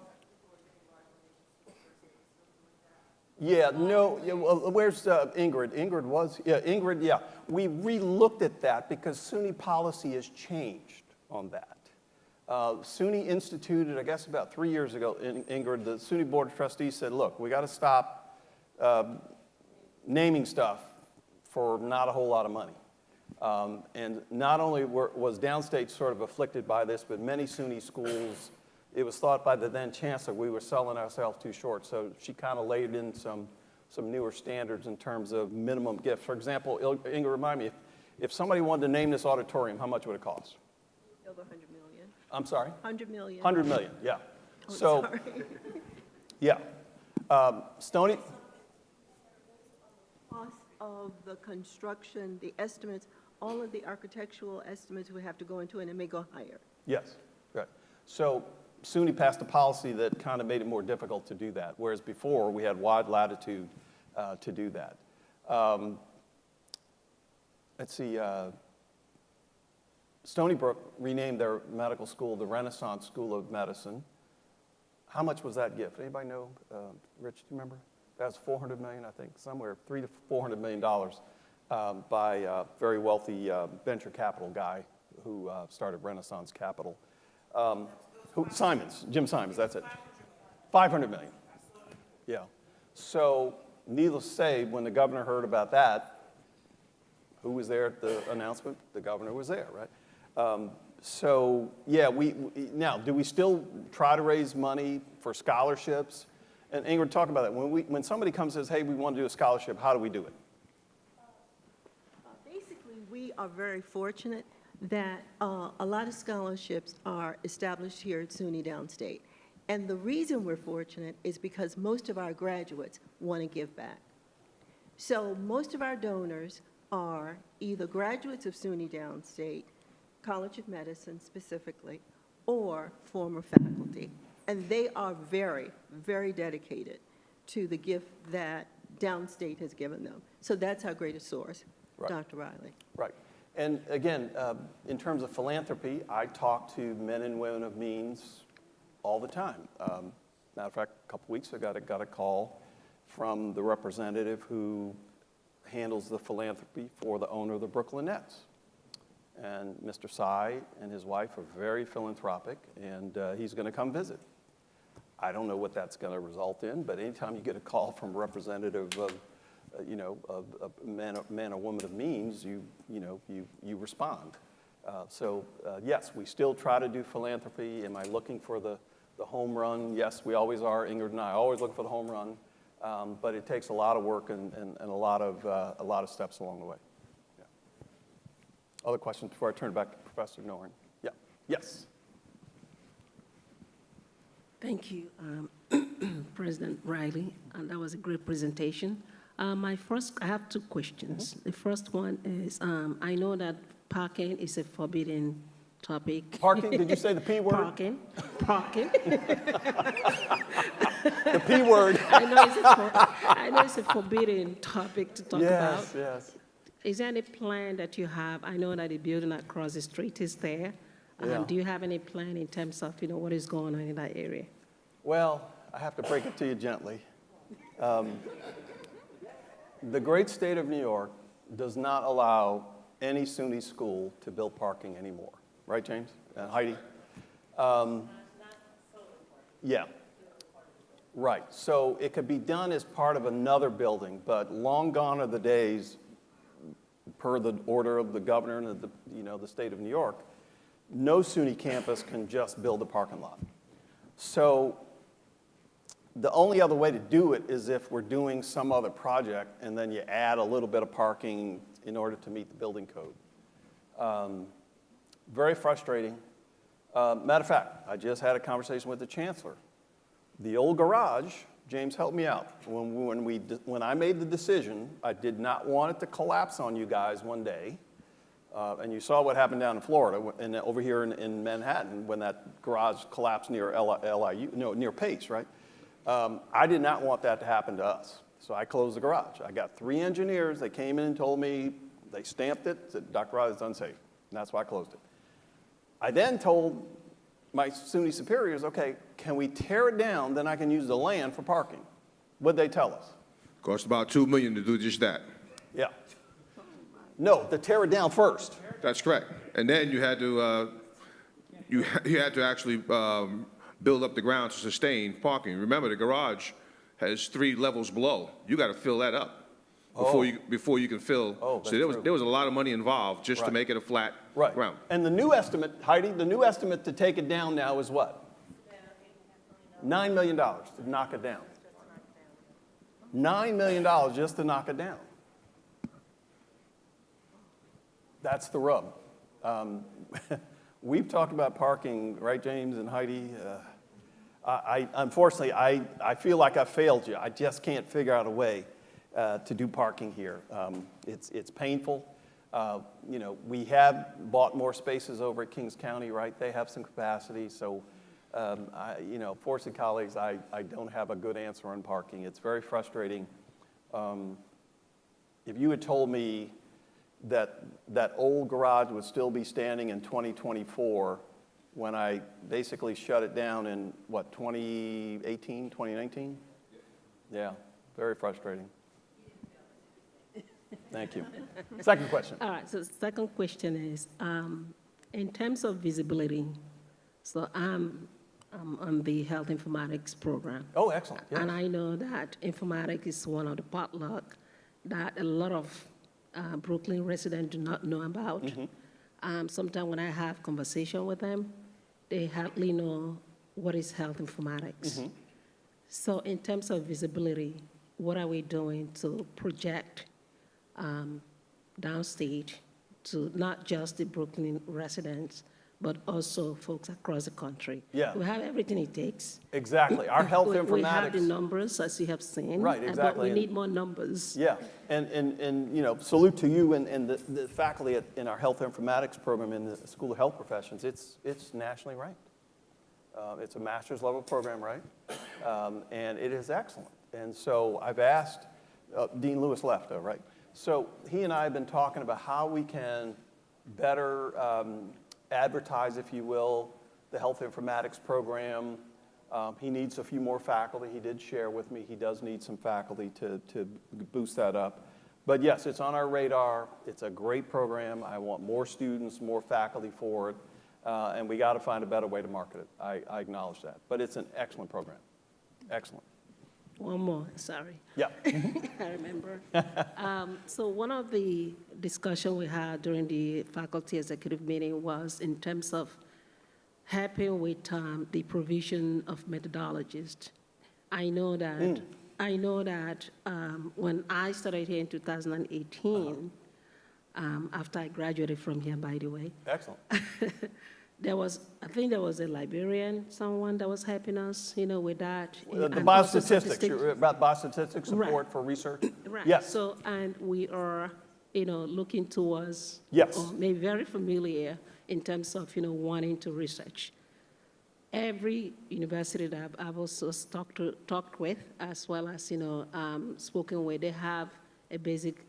Speaker 8: Yeah, no, yeah, well, where's Ingrid? Ingrid, yeah. We re-looked at that because SUNY policy has changed on that. SUNY instituted, I guess about 3 years ago, Ingrid, the SUNY Board of Trustees said, look, we got to stop naming stuff for not a whole lot of money. And not only was Downstate sort of afflicted by this, but many SUNY schools, it was thought by the then chancellor we were selling ourselves too short. So she kind of laid in some newer standards in terms of minimum gifts. For example, Ingrid, remind me, if somebody wanted to name this auditorium, how much would it cost?
Speaker 15: Over 100 million.
Speaker 8: I'm sorry?
Speaker 15: 100 million.
Speaker 8: 100 million, yeah.
Speaker 15: Oh,
Speaker 8: So,
Speaker 15: sorry.
Speaker 8: yeah. Stony?
Speaker 15: Cost of the construction, the estimates, all of the architectural estimates would have to go into it, and it may go higher.
Speaker 8: Yes, right. So SUNY passed a policy that kind of made it more difficult to do that, whereas before we had wide latitude to do that. Let's see, Stony Brook renamed their medical school the Renaissance School of Medicine. How much was that gift? Anybody know? Rich, do you remember? That was $400 million, I think, somewhere $300 to $400 million by a very wealthy venture capital guy who started Renaissance Capital. Jim Simons, that's it. $500 million. Yeah. So, needless to say, when the governor heard about that, who was there at the announcement? The governor was there, right? So, yeah, now, do we still try to raise money for scholarships? And Ingrid, talk about that. When somebody comes and says, hey, we want to do a scholarship, how do we do it?
Speaker 16: Basically, we are very fortunate that a lot of scholarships are established here at SUNY Downstate. And the reason we're fortunate is because most of our graduates want to give back. So most of our donors are either graduates of SUNY Downstate, College of Medicine specifically, or former faculty. And they are very, very dedicated to the gift that Downstate has given them. So that's our greatest source, right. Dr. Riley.
Speaker 8: Right. And again, in terms of philanthropy, I talk to men and women of means all the time. Matter of fact, a couple weeks ago, I got a call from the representative who handles the philanthropy for the owner of the Brooklyn Nets. And Mr. Tsai and his wife are very philanthropic, and he's going to come visit. I don't know what that's going to result in, but anytime you get a call from a representative of, a man or woman of means, you respond. So yes, we still try to do philanthropy. Am I looking for the home run? Yes, we always are. Ingrid and I always look for the home run, but it takes a lot of work and a lot of steps along the way. Yeah. Other questions before I turn it back to Professor Noren? Yeah. Yes.
Speaker 17: Thank you, President Riley. And that was a great presentation. I have two questions. The first one is, I know that parking is a forbidden topic.
Speaker 8: Parking? Did you say the P word?
Speaker 17: Parking.
Speaker 8: The P word.
Speaker 17: I know it's a forbidden topic to talk about.
Speaker 8: Yes.
Speaker 17: Is there any plan that you have? I know that the building across the street is there.
Speaker 8: Yeah.
Speaker 17: Do you have any plan in terms of, what is going on in that area?
Speaker 8: Well, I have to break it to you gently. The great state of New York does not allow any SUNY school to build parking anymore. Right, James? And Heidi? Yeah. Right. So it could be done as part of another building, but long gone are the days, per the order of the governor and the state of New York, no SUNY campus can just build a parking lot. So the only other way to do it is if we're doing some other project and then you add a little bit of parking in order to meet the building code. Very frustrating. Matter of fact, I just had a conversation with the chancellor. The old garage, James, help me out. When I made the decision, I did not want it to collapse on you guys one day. And you saw what happened down in Florida and over here in Manhattan when that garage collapsed near near Pace, right? I did not want that to happen to us. So I closed the garage. I got 3 engineers. They came in and told me, they stamped it, said, Dr. Riley, it's unsafe. And that's why I closed it. I then told my SUNY superiors, okay, can we tear it down, then I can use the land for parking? What'd they tell us?
Speaker 6: Cost about $2 million to do just that.
Speaker 8: Yeah. No, to tear it down first.
Speaker 6: That's correct. And then you had to you had to actually build up the ground to sustain parking. Remember, the garage has 3 levels below. You got to fill that up before you can fill.
Speaker 8: Oh,
Speaker 6: so there was a lot of money involved just to make it a flat ground.
Speaker 8: And the new estimate, Heidi, the new estimate to take it down now is what? $9 million to knock it down. $9 million just to knock it down. That's the rub. We've talked about parking, right, James and Heidi? Unfortunately, I feel like I failed you. I just can't figure out a way to do parking here. It's painful. We have bought more spaces over at Kings County, right? They have some capacity, so Forest and colleagues, I don't have a good answer on parking. It's very frustrating. If you had told me that that old garage would still be standing in 2024 when I basically shut it down in, 2018, 2019? Yeah, very frustrating. Thank you. Second question.
Speaker 17: All right, so second question is, in terms of visibility, so I'm on the health informatics program.
Speaker 8: Oh, excellent. Yes.
Speaker 17: And I know that informatics is one of the potluck that a lot of Brooklyn residents do not know about. Sometimes when I have conversation with them, they hardly know what is health informatics. So in terms of visibility, what are we doing to project downstate to not just the Brooklyn residents, but also folks across the country?
Speaker 8: Yeah.
Speaker 17: We have everything it takes.
Speaker 8: Exactly. Our health informatics.
Speaker 17: We have the numbers, as you have seen.
Speaker 8: Right,
Speaker 17: But
Speaker 8: exactly.
Speaker 17: we need more numbers.
Speaker 8: Yeah, and salute to you and the faculty in our health informatics program in the School of Health Professions. It's nationally ranked. It's a master's level program, right? And it is excellent. And so I've asked, Dean Lewis left though, right? So he and I have been talking about how we can better advertise, if you will, the health informatics program. He needs a few more faculty. He did share with me he does need some faculty to boost that up. But yes, it's on our radar. It's a great program. I want more students, more faculty for it. And we got to find a better way to market it. I acknowledge that. But it's an excellent program. Excellent.
Speaker 17: One more, sorry.
Speaker 8: Yeah.
Speaker 17: I remember. So one of the discussion we had during the faculty executive meeting was in terms of helping with the provision of methodologists. I know that when I started here in 2018, after I graduated from here, by the way.
Speaker 8: Excellent.
Speaker 17: I think there was a librarian, someone that was helping us, with that.
Speaker 8: The
Speaker 17: and also
Speaker 8: biostatistics, you're about biostatistics support
Speaker 17: Right.
Speaker 8: for research?
Speaker 17: Right.
Speaker 8: Yes.
Speaker 17: So, and we are, looking towards.
Speaker 8: Yes.
Speaker 17: Or maybe very familiar in terms of, wanting to research. Every university that I've also talked with, as well as, spoken with, they have a basic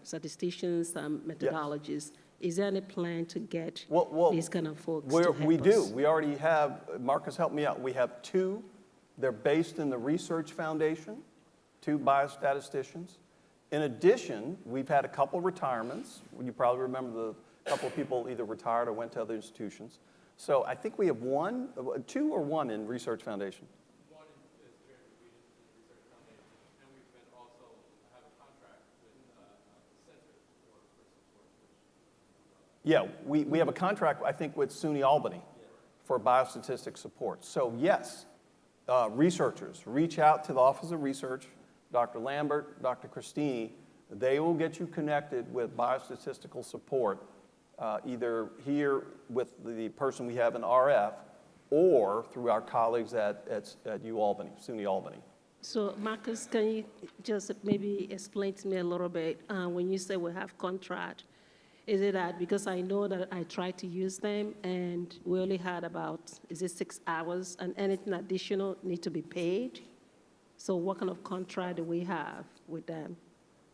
Speaker 17: statisticians and methodologists. Yes. Is there any plan to get these kind of folks to help
Speaker 8: We do.
Speaker 17: us?
Speaker 8: We already have, Marcus, help me out. We have two. They're based in the Research Foundation, two biostatisticians. In addition, we've had a couple retirements. You probably remember the couple of people either retired or went to other institutions. So I think we have two or one in Research Foundation.
Speaker 18: One is here in the Research Foundation, and we've been also have a contract with the Center for Support.
Speaker 8: Yeah, we have a contract, I think, with SUNY Albany for biostatistics support. So yes, researchers, reach out to the Office of Research, Dr. Lambert, Dr. Christini. They will get you connected with biostatistical support, either here with the person we have in RF or through our colleagues at UAlbany, SUNY Albany.
Speaker 17: So Marcus, can you just maybe explain to me a little bit, when you say we have contract, is it that, because I know that I tried to use them and we only had about, 6 hours, and anything additional need to be paid? So what kind of contract do we have with them?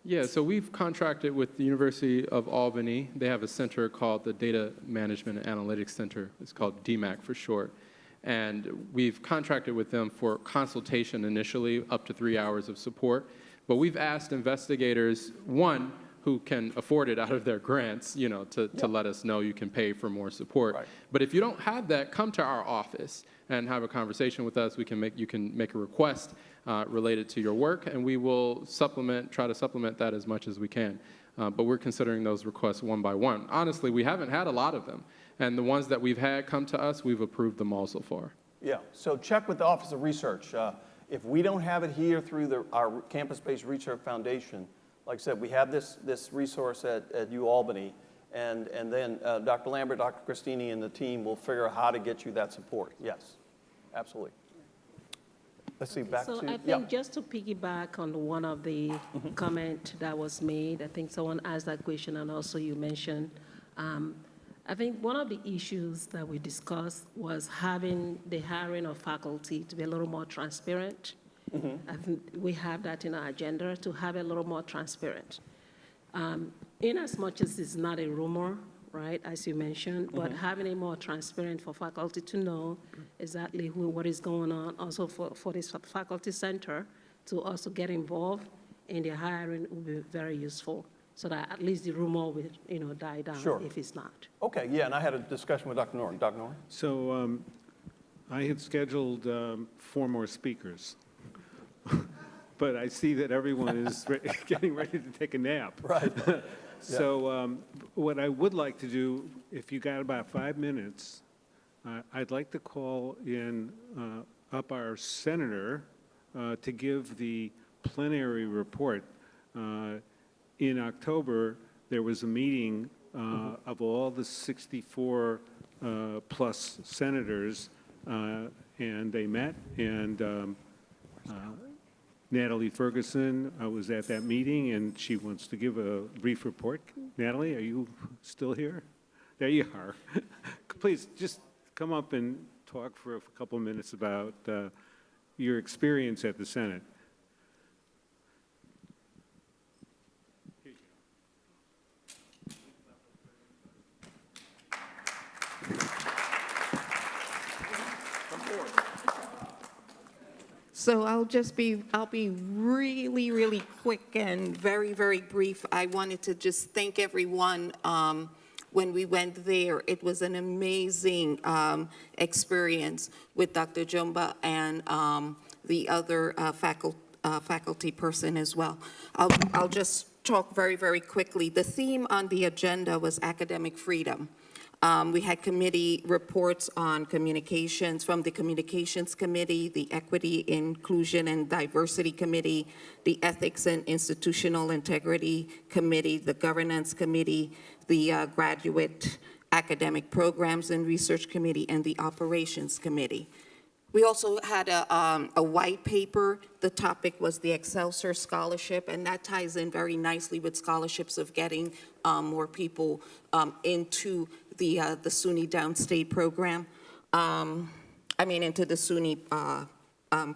Speaker 18: Yeah, so we've contracted with the University of Albany. They have a center called the Data Management and Analytics Center. It's called DMAC for short. And we've contracted with them for consultation initially, up to 3 hours of support. But we've asked investigators, one, who can afford it out of their grants, to let us know you can pay for more support. Right. But if you don't have that, come to our office and have a conversation with us. You can make a request related to your work, and we will try to supplement that as much as we can. But we're considering those requests one by one. Honestly, we haven't had a lot of them, and the ones that we've had come to us, we've approved them all so far.
Speaker 8: Yeah, so check with the Office of Research. If we don't have it here through our campus-based research foundation, like I said, we have this resource at UAlbany, and then Dr. Lambert, Dr. Christini, and the team will figure out how to get you that support. Yes, absolutely. Let's see, back to...
Speaker 17: So I think just to piggyback on one of the comment that was made, I think someone asked that question, and also you mentioned I think one of the issues that we discussed was having the hiring of faculty to be a little more transparent. I think we have that in our agenda to have it a little more transparent. In as much as it's not a rumor, right, as you mentioned, but having it more transparent for faculty to know exactly what is going on, also for this faculty center to also get involved in the hiring will be very useful, so that at least the rumor will, die down if it's not.
Speaker 8: Okay, yeah, and I had a discussion with Dr. Norton. Dr. Norton?
Speaker 4: So I had scheduled 4 more speakers, but I see that everyone is getting ready to take a nap.
Speaker 8: Right.
Speaker 4: So what I would like to do, if you got about 5 minutes, I'd like to call in up our senator to give the plenary report. In October, there was a meeting of all the 64 plus senators, and they met, and Natalie Ferguson was at that meeting, and she wants to give a brief report. Natalie, are you still here? There you are. Please, just come up and talk for a couple minutes about your experience at the Senate.
Speaker 19: So I'll be really, really quick and very, very brief. I wanted to just thank everyone. When we went there, it was an amazing experience with Dr. Jumba and the other faculty person as well. I'll just talk very, very quickly. The theme on the agenda was academic freedom. We had committee reports on communications from the Communications Committee, the Equity, Inclusion, and Diversity Committee, the Ethics and Institutional Integrity Committee, the Governance Committee, the Graduate Academic Programs and Research Committee, and the Operations Committee. We also had a white paper. The topic was the Excelsior Scholarship, and that ties in very nicely with scholarships of getting more people into the SUNY Downstate program, into the SUNY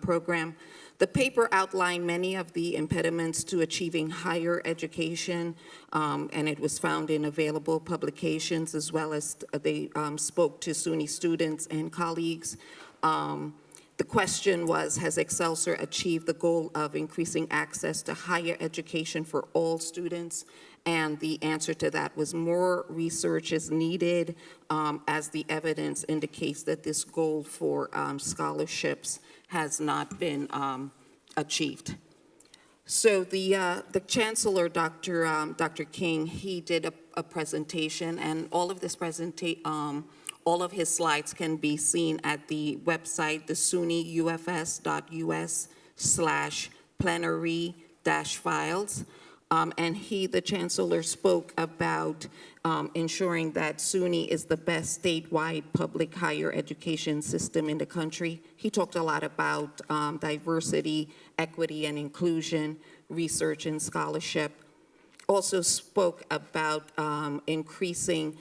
Speaker 19: program. The paper outlined many of the impediments to achieving higher education, and it was found in available publications, as well as they spoke to SUNY students and colleagues. The question was, has Excelsior achieved the goal of increasing access to higher education for all students? And the answer to that was more research is needed, as the evidence indicates that this goal for scholarships has not been achieved. So the Chancellor, Dr. King, he did a presentation, and all of this all of his slides can be seen at the website, the sunyufs.us/plenary-files. And the Chancellor, spoke about ensuring that SUNY is the best statewide public higher education system in the country. He talked a lot about diversity, equity, and inclusion, research and scholarship. Also spoke about increasing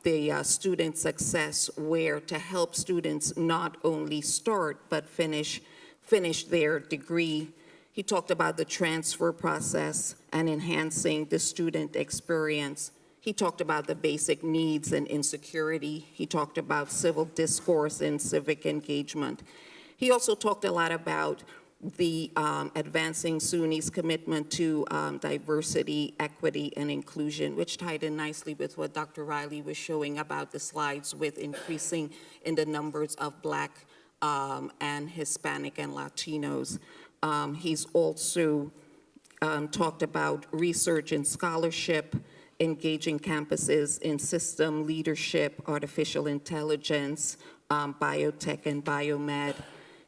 Speaker 19: the student success, where to help students not only start but finish their degree. He talked about the transfer process and enhancing the student experience. He talked about the basic needs and insecurity. He talked about civil discourse and civic engagement. He also talked a lot about the advancing SUNY's commitment to diversity, equity, and inclusion, which tied in nicely with what Dr. Riley was showing about the slides, with increasing in the numbers of Black and Hispanic and Latinos. He's also talked about research and scholarship, engaging campuses in system leadership, artificial intelligence, biotech, and biomed.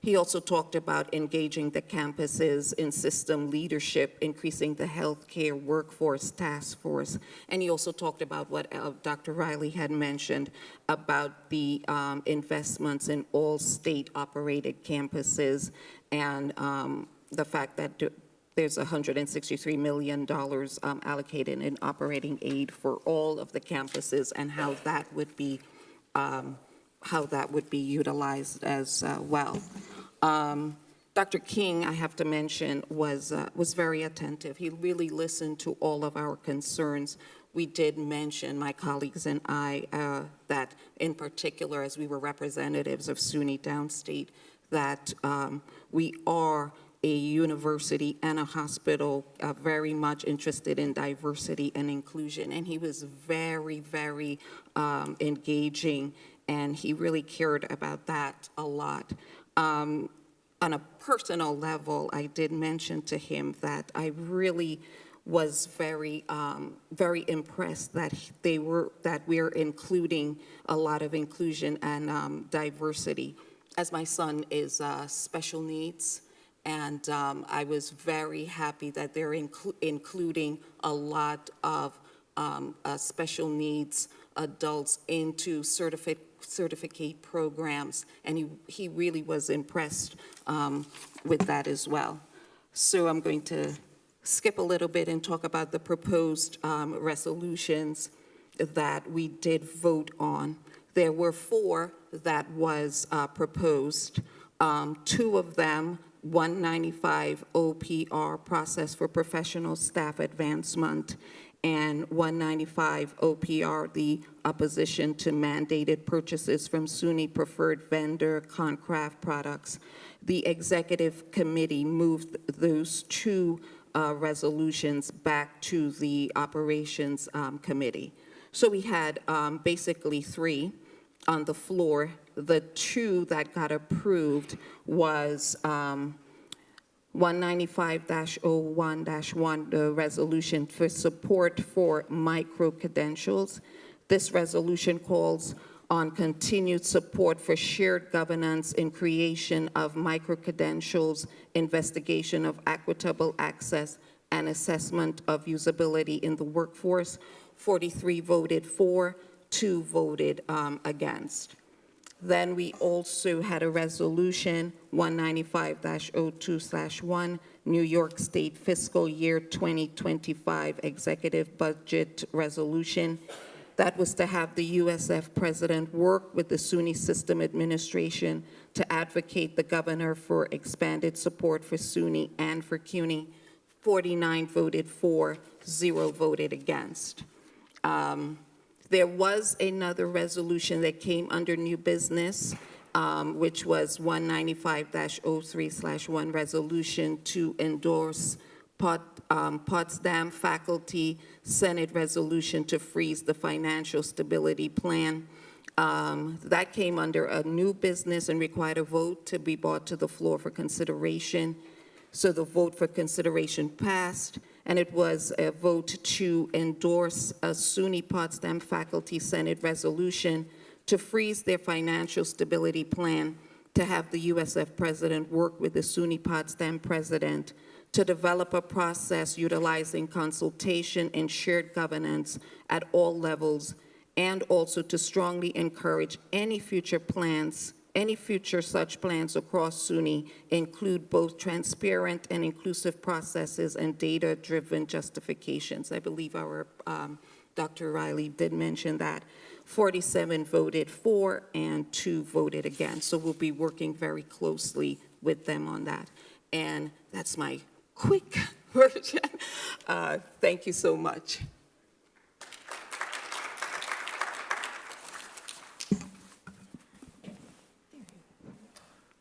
Speaker 19: He also talked about engaging the campuses in system leadership, increasing the healthcare workforce task force. And he also talked about what Dr. Riley had mentioned about the investments in all state-operated campuses, and the fact that there's $163 million allocated in operating aid for all of the campuses, and how that would be utilized as well. Dr. King, I have to mention, was very attentive. He really listened to all of our concerns. We did mention, my colleagues and I, that in particular, as we were representatives of SUNY Downstate, that we are a university and a hospital very much interested in diversity and inclusion. And he was very, very engaging, and he really cared about that a lot. On a personal level, I did mention to him that I really was very, very impressed that we're including a lot of inclusion and diversity. As my son is special needs, and I was very happy that they're including a lot of special needs adults into certificate programs, and he really was impressed with that as well. So I'm going to skip a little bit and talk about the proposed resolutions that we did vote on. There were 4 that was proposed. 2 of them, 195 OPR, Process for Professional Staff Advancement, and 195 OPR, the opposition to mandated purchases from SUNY preferred vendor Concraft products. The executive committee moved those 2 resolutions back to the operations committee. So we had basically 3 on the floor. The 2 that got approved was 195-01-1, the resolution for support for micro-credentials. This resolution calls on continued support for shared governance in creation of micro-credentials, investigation of equitable access, and assessment of usability in the workforce. 43 voted for, 2 voted against. Then we also had a resolution, 195-02/1, New York State Fiscal Year 2025 Executive Budget Resolution. That was to have the USF president work with the SUNY System Administration to advocate the governor for expanded support for SUNY and for CUNY. 49 voted for, 0 voted against. There was another resolution that came under new business, which was 195-03/1, resolution to endorse Potsdam Faculty Senate resolution to freeze the financial stability plan. That came under a new business and required a vote to be brought to the floor for consideration. So the vote for consideration passed, and it was a vote to endorse a SUNY Potsdam Faculty Senate resolution to freeze their financial stability plan, to have the USF president work with the SUNY Potsdam president to develop a process utilizing consultation and shared governance at all levels, and also to strongly encourage any future such plans across SUNY include both transparent and inclusive processes and data-driven justifications. I believe our Dr. Riley did mention that. 47 voted for and 2 voted against. So we'll be working very closely with them on that. And that's my quick version. Thank you so much.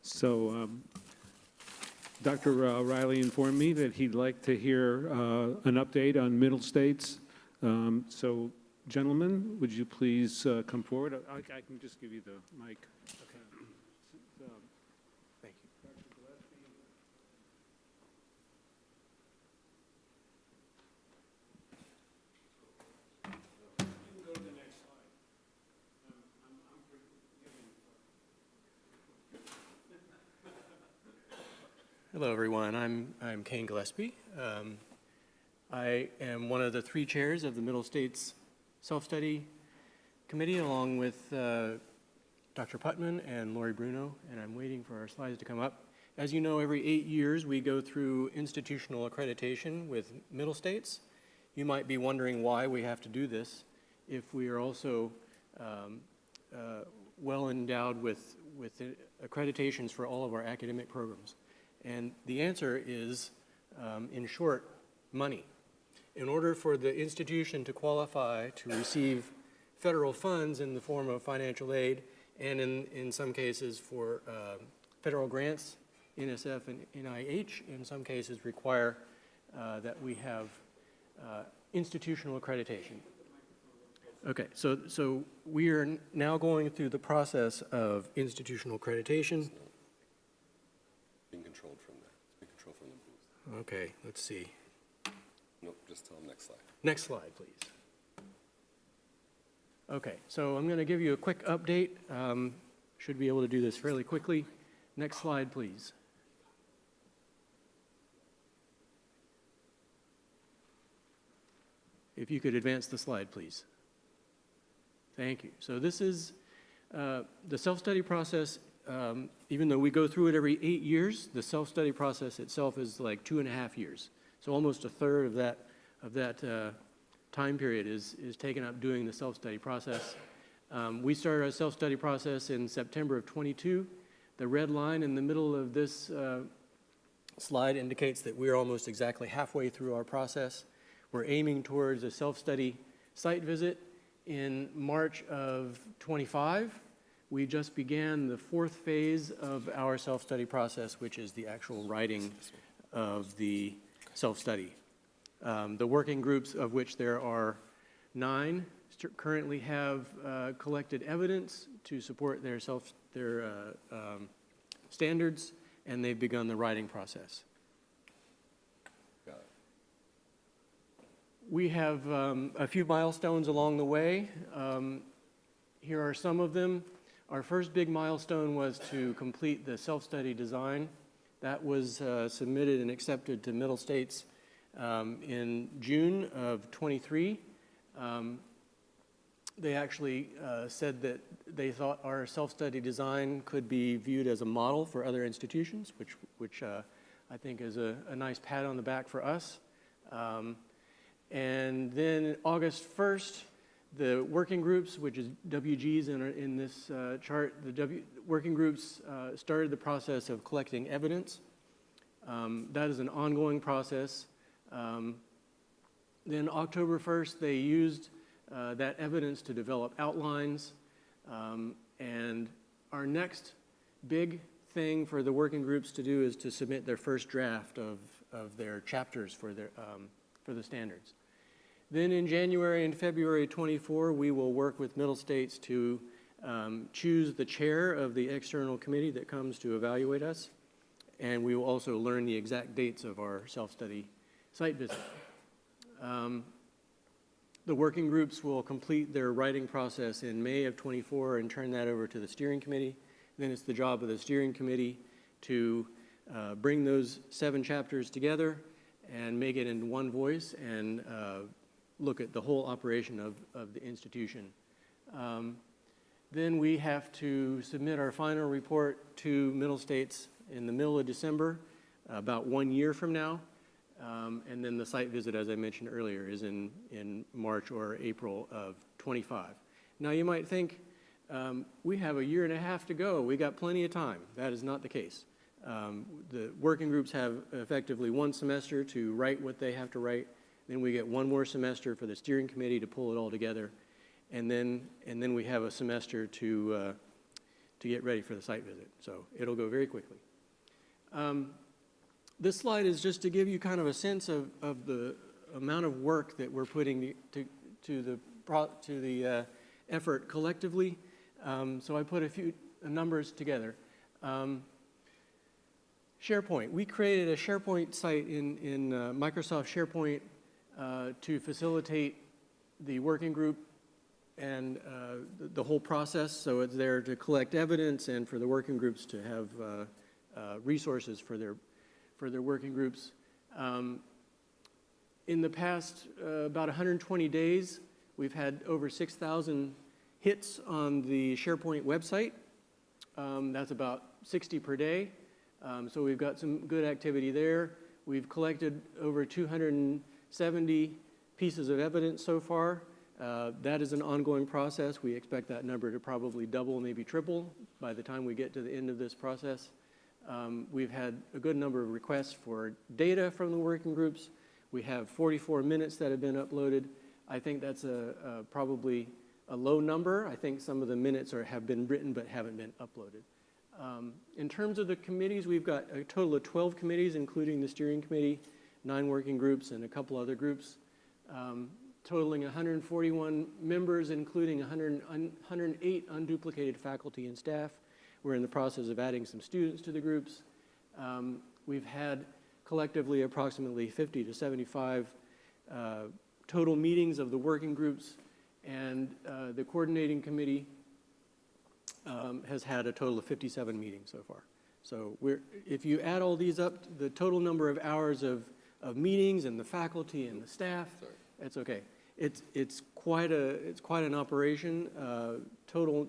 Speaker 4: So Dr. Riley informed me that he'd like to hear an update on Middle States. So gentlemen, would you please come forward? I can just give you the mic. Okay.
Speaker 20: Thank you. Hello, everyone. I'm Kane Gillespie. I am one of the 3 chairs of the Middle States Self-Study Committee, along with Dr. Putman and Lori Bruno, and I'm waiting for our slides to come up. As you know, every 8 years, we go through institutional accreditation with Middle States. You might be wondering why we have to do this if we are also well endowed with accreditations for all of our academic programs. And the answer is, in short, money. In order for the institution to qualify to receive federal funds in the form of financial aid, and in some cases for federal grants, NSF and NIH in some cases require that we have institutional accreditation. Okay, so we are now going through the process of institutional accreditation.
Speaker 9: Being controlled from there. It's being controlled from the booth.
Speaker 20: Okay, let's see.
Speaker 9: Nope, just tell them next slide.
Speaker 20: Next slide, please. Okay, so I'm going to give you a quick update. Should be able to do this fairly quickly. Next slide, please. If you could advance the slide, please. Thank you. So this is the self-study process. Even though we go through it every 8 years, the self-study process itself is like 2.5 years. So almost a third of that time period is taken up doing the self-study process. We started our self-study process in September of 22. The red line in the middle of this slide indicates that we're almost exactly halfway through our process. We're aiming towards a self-study site visit in March of 25. We just began the 4th phase of our self-study process, which is the actual writing of the self-study. The working groups, of which there are 9, currently have collected evidence to support their standards, and they've begun the writing process. We have a few milestones along the way. Here are some of them. Our first big milestone was to complete the self-study design. That was submitted and accepted to Middle States in June of 23. They actually said that they thought our self-study design could be viewed as a model for other institutions, which I think is a nice pat on the back for us. And then August 1st, the working groups, which is WGs in this chart, the working groups started the process of collecting evidence. That is an ongoing process. Then October 1st, they used that evidence to develop outlines. And our next big thing for the working groups to do is to submit their first draft of their chapters for the standards. Then in January and February 24, we will work with Middle States to choose the chair of the external committee that comes to evaluate us. And we will also learn the exact dates of our self-study site visit. The working groups will complete their writing process in May of 24 and turn that over to the steering committee. Then it's the job of the steering committee to bring those 7 chapters together and make it in one voice and look at the whole operation of the institution. Then we have to submit our final report to Middle States in the middle of December, about 1 year from now. And then the site visit, as I mentioned earlier, is in March or April of 25. Now you might think, we have 1.5 years to go. We got plenty of time. That is not the case. The working groups have effectively 1 semester to write what they have to write. Then we get 1 more semester for the steering committee to pull it all together. And then we have a semester to get ready for the site visit. So it'll go very quickly. This slide is just to give you kind of a sense of the amount of work that we're putting to the effort collectively. So I put a few numbers together. SharePoint. We created a SharePoint site in Microsoft SharePoint to facilitate the working group and the whole process. So it's there to collect evidence and for the working groups to have resources for their working groups. In the past about 120 days, we've had over 6,000 hits on the SharePoint website. That's about 60 per day. So we've got some good activity there. We've collected over 270 pieces of evidence so far. That is an ongoing process. We expect that number to probably double, maybe triple by the time we get to the end of this process. We've had a good number of requests for data from the working groups. We have 44 minutes that have been uploaded. I think that's probably a low number. I think some of the minutes have been written but haven't been uploaded. In terms of the committees, we've got a total of 12 committees, including the steering committee, 9 working groups, and a couple other groups, totaling 141 members, including 108 unduplicated faculty and staff. We're in the process of adding some students to the groups. We've had collectively approximately 50 to 75 total meetings of the working groups, and the coordinating committee has had a total of 57 meetings so far. So if you add all these up, the total number of hours of meetings and the faculty and the staff, it's okay. It's quite an operation. Total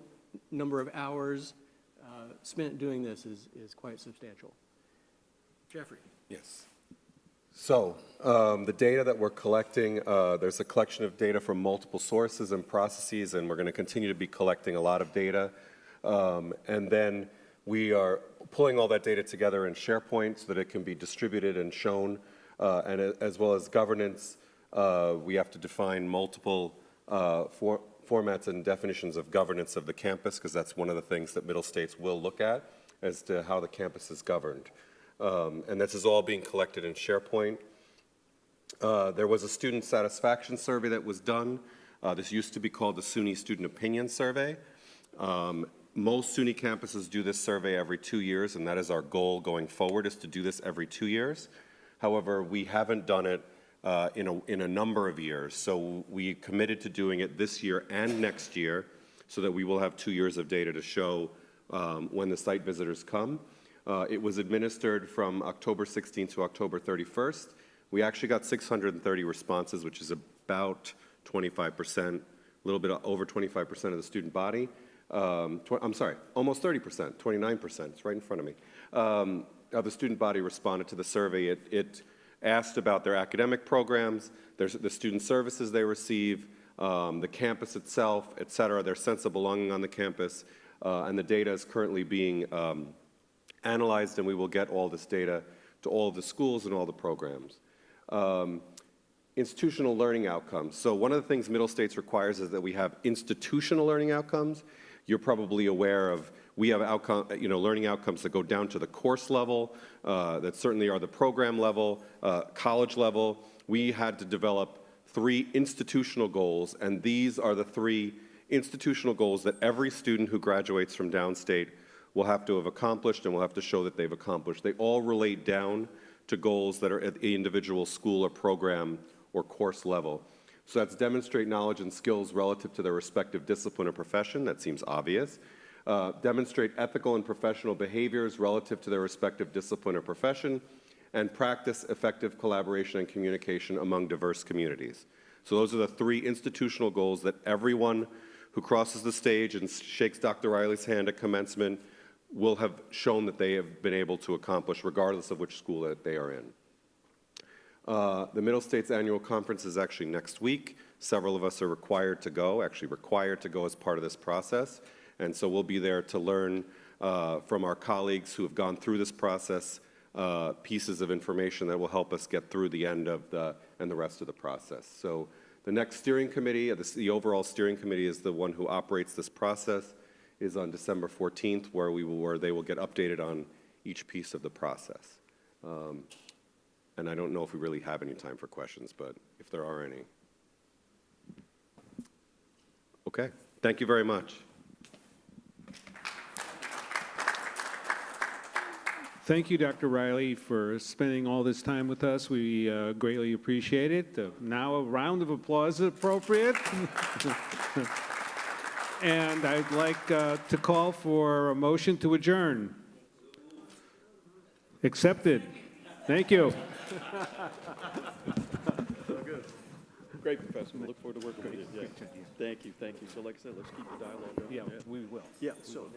Speaker 20: number of hours spent doing this is quite substantial. Jeffrey.
Speaker 9: Yes. So the data that we're collecting, there's a collection of data from multiple sources and processes, and we're going to continue to be collecting a lot of data. And then we are pulling all that data together in SharePoint so that it can be distributed and shown, and as well as governance. We have to define multiple formats and definitions of governance of the campus, because that's one of the things that Middle States will look at as to how the campus is governed. And this is all being collected in SharePoint. There was a student satisfaction survey that was done. This used to be called the SUNY Student Opinion Survey. Most SUNY campuses do this survey every 2 years, and that is our goal going forward, is to do this every 2 years. However, we haven't done it in a number of years, so we committed to doing it this year and next year so that we will have 2 years of data to show when the site visitors come. It was administered from October 16th to October 31st. We actually got 630 responses, which is about 25%, a little bit over 25% of the student body. I'm sorry, almost 30%, 29%, it's right in front of me, of the student body responded to the survey. It asked about their academic programs, the student services they receive, the campus itself, et cetera, their sense of belonging on the campus, and the data is currently being analyzed, and we will get all this data to all of the schools and all the programs. Institutional learning outcomes. So one of the things Middle States requires is that we have institutional learning outcomes. You're probably aware of, we have learning outcomes that go down to the course level, that certainly are the program level, college level. We had to develop 3 institutional goals, and these are the 3 institutional goals that every student who graduates from downstate will have to have accomplished and will have to show that they've accomplished. They all relate down to goals that are at the individual school or program or course level. So that's demonstrate knowledge and skills relative to their respective discipline or profession. That seems obvious. Demonstrate ethical and professional behaviors relative to their respective discipline or profession, and practice effective collaboration and communication among diverse communities. So those are the 3 institutional goals that everyone who crosses the stage and shakes Dr. Riley's hand at commencement will have shown that they have been able to accomplish, regardless of which school that they are in. The Middle States Annual Conference is actually next week. Several of us are required to go as part of this process. And so we'll be there to learn from our colleagues who have gone through this process, pieces of information that will help us get through the end of the rest of the process. So the next steering committee, the overall steering committee is the one who operates this process, is on December 14th, where they will get updated on each piece of the process. And I don't know if we really have any time for questions, but if there are any. Okay, thank you very much.
Speaker 4: Thank you, Dr. Riley, for spending all this time with us. We greatly appreciate it. Now a round of applause is appropriate. And I'd like to call for a motion to adjourn. Accepted. Thank you.
Speaker 1: Great, Professor. We look forward to working with you. Yeah. Thank you, thank you. So like I said, let's keep the dialogue going.
Speaker 3: Yeah, we will.
Speaker 1: Yeah, so.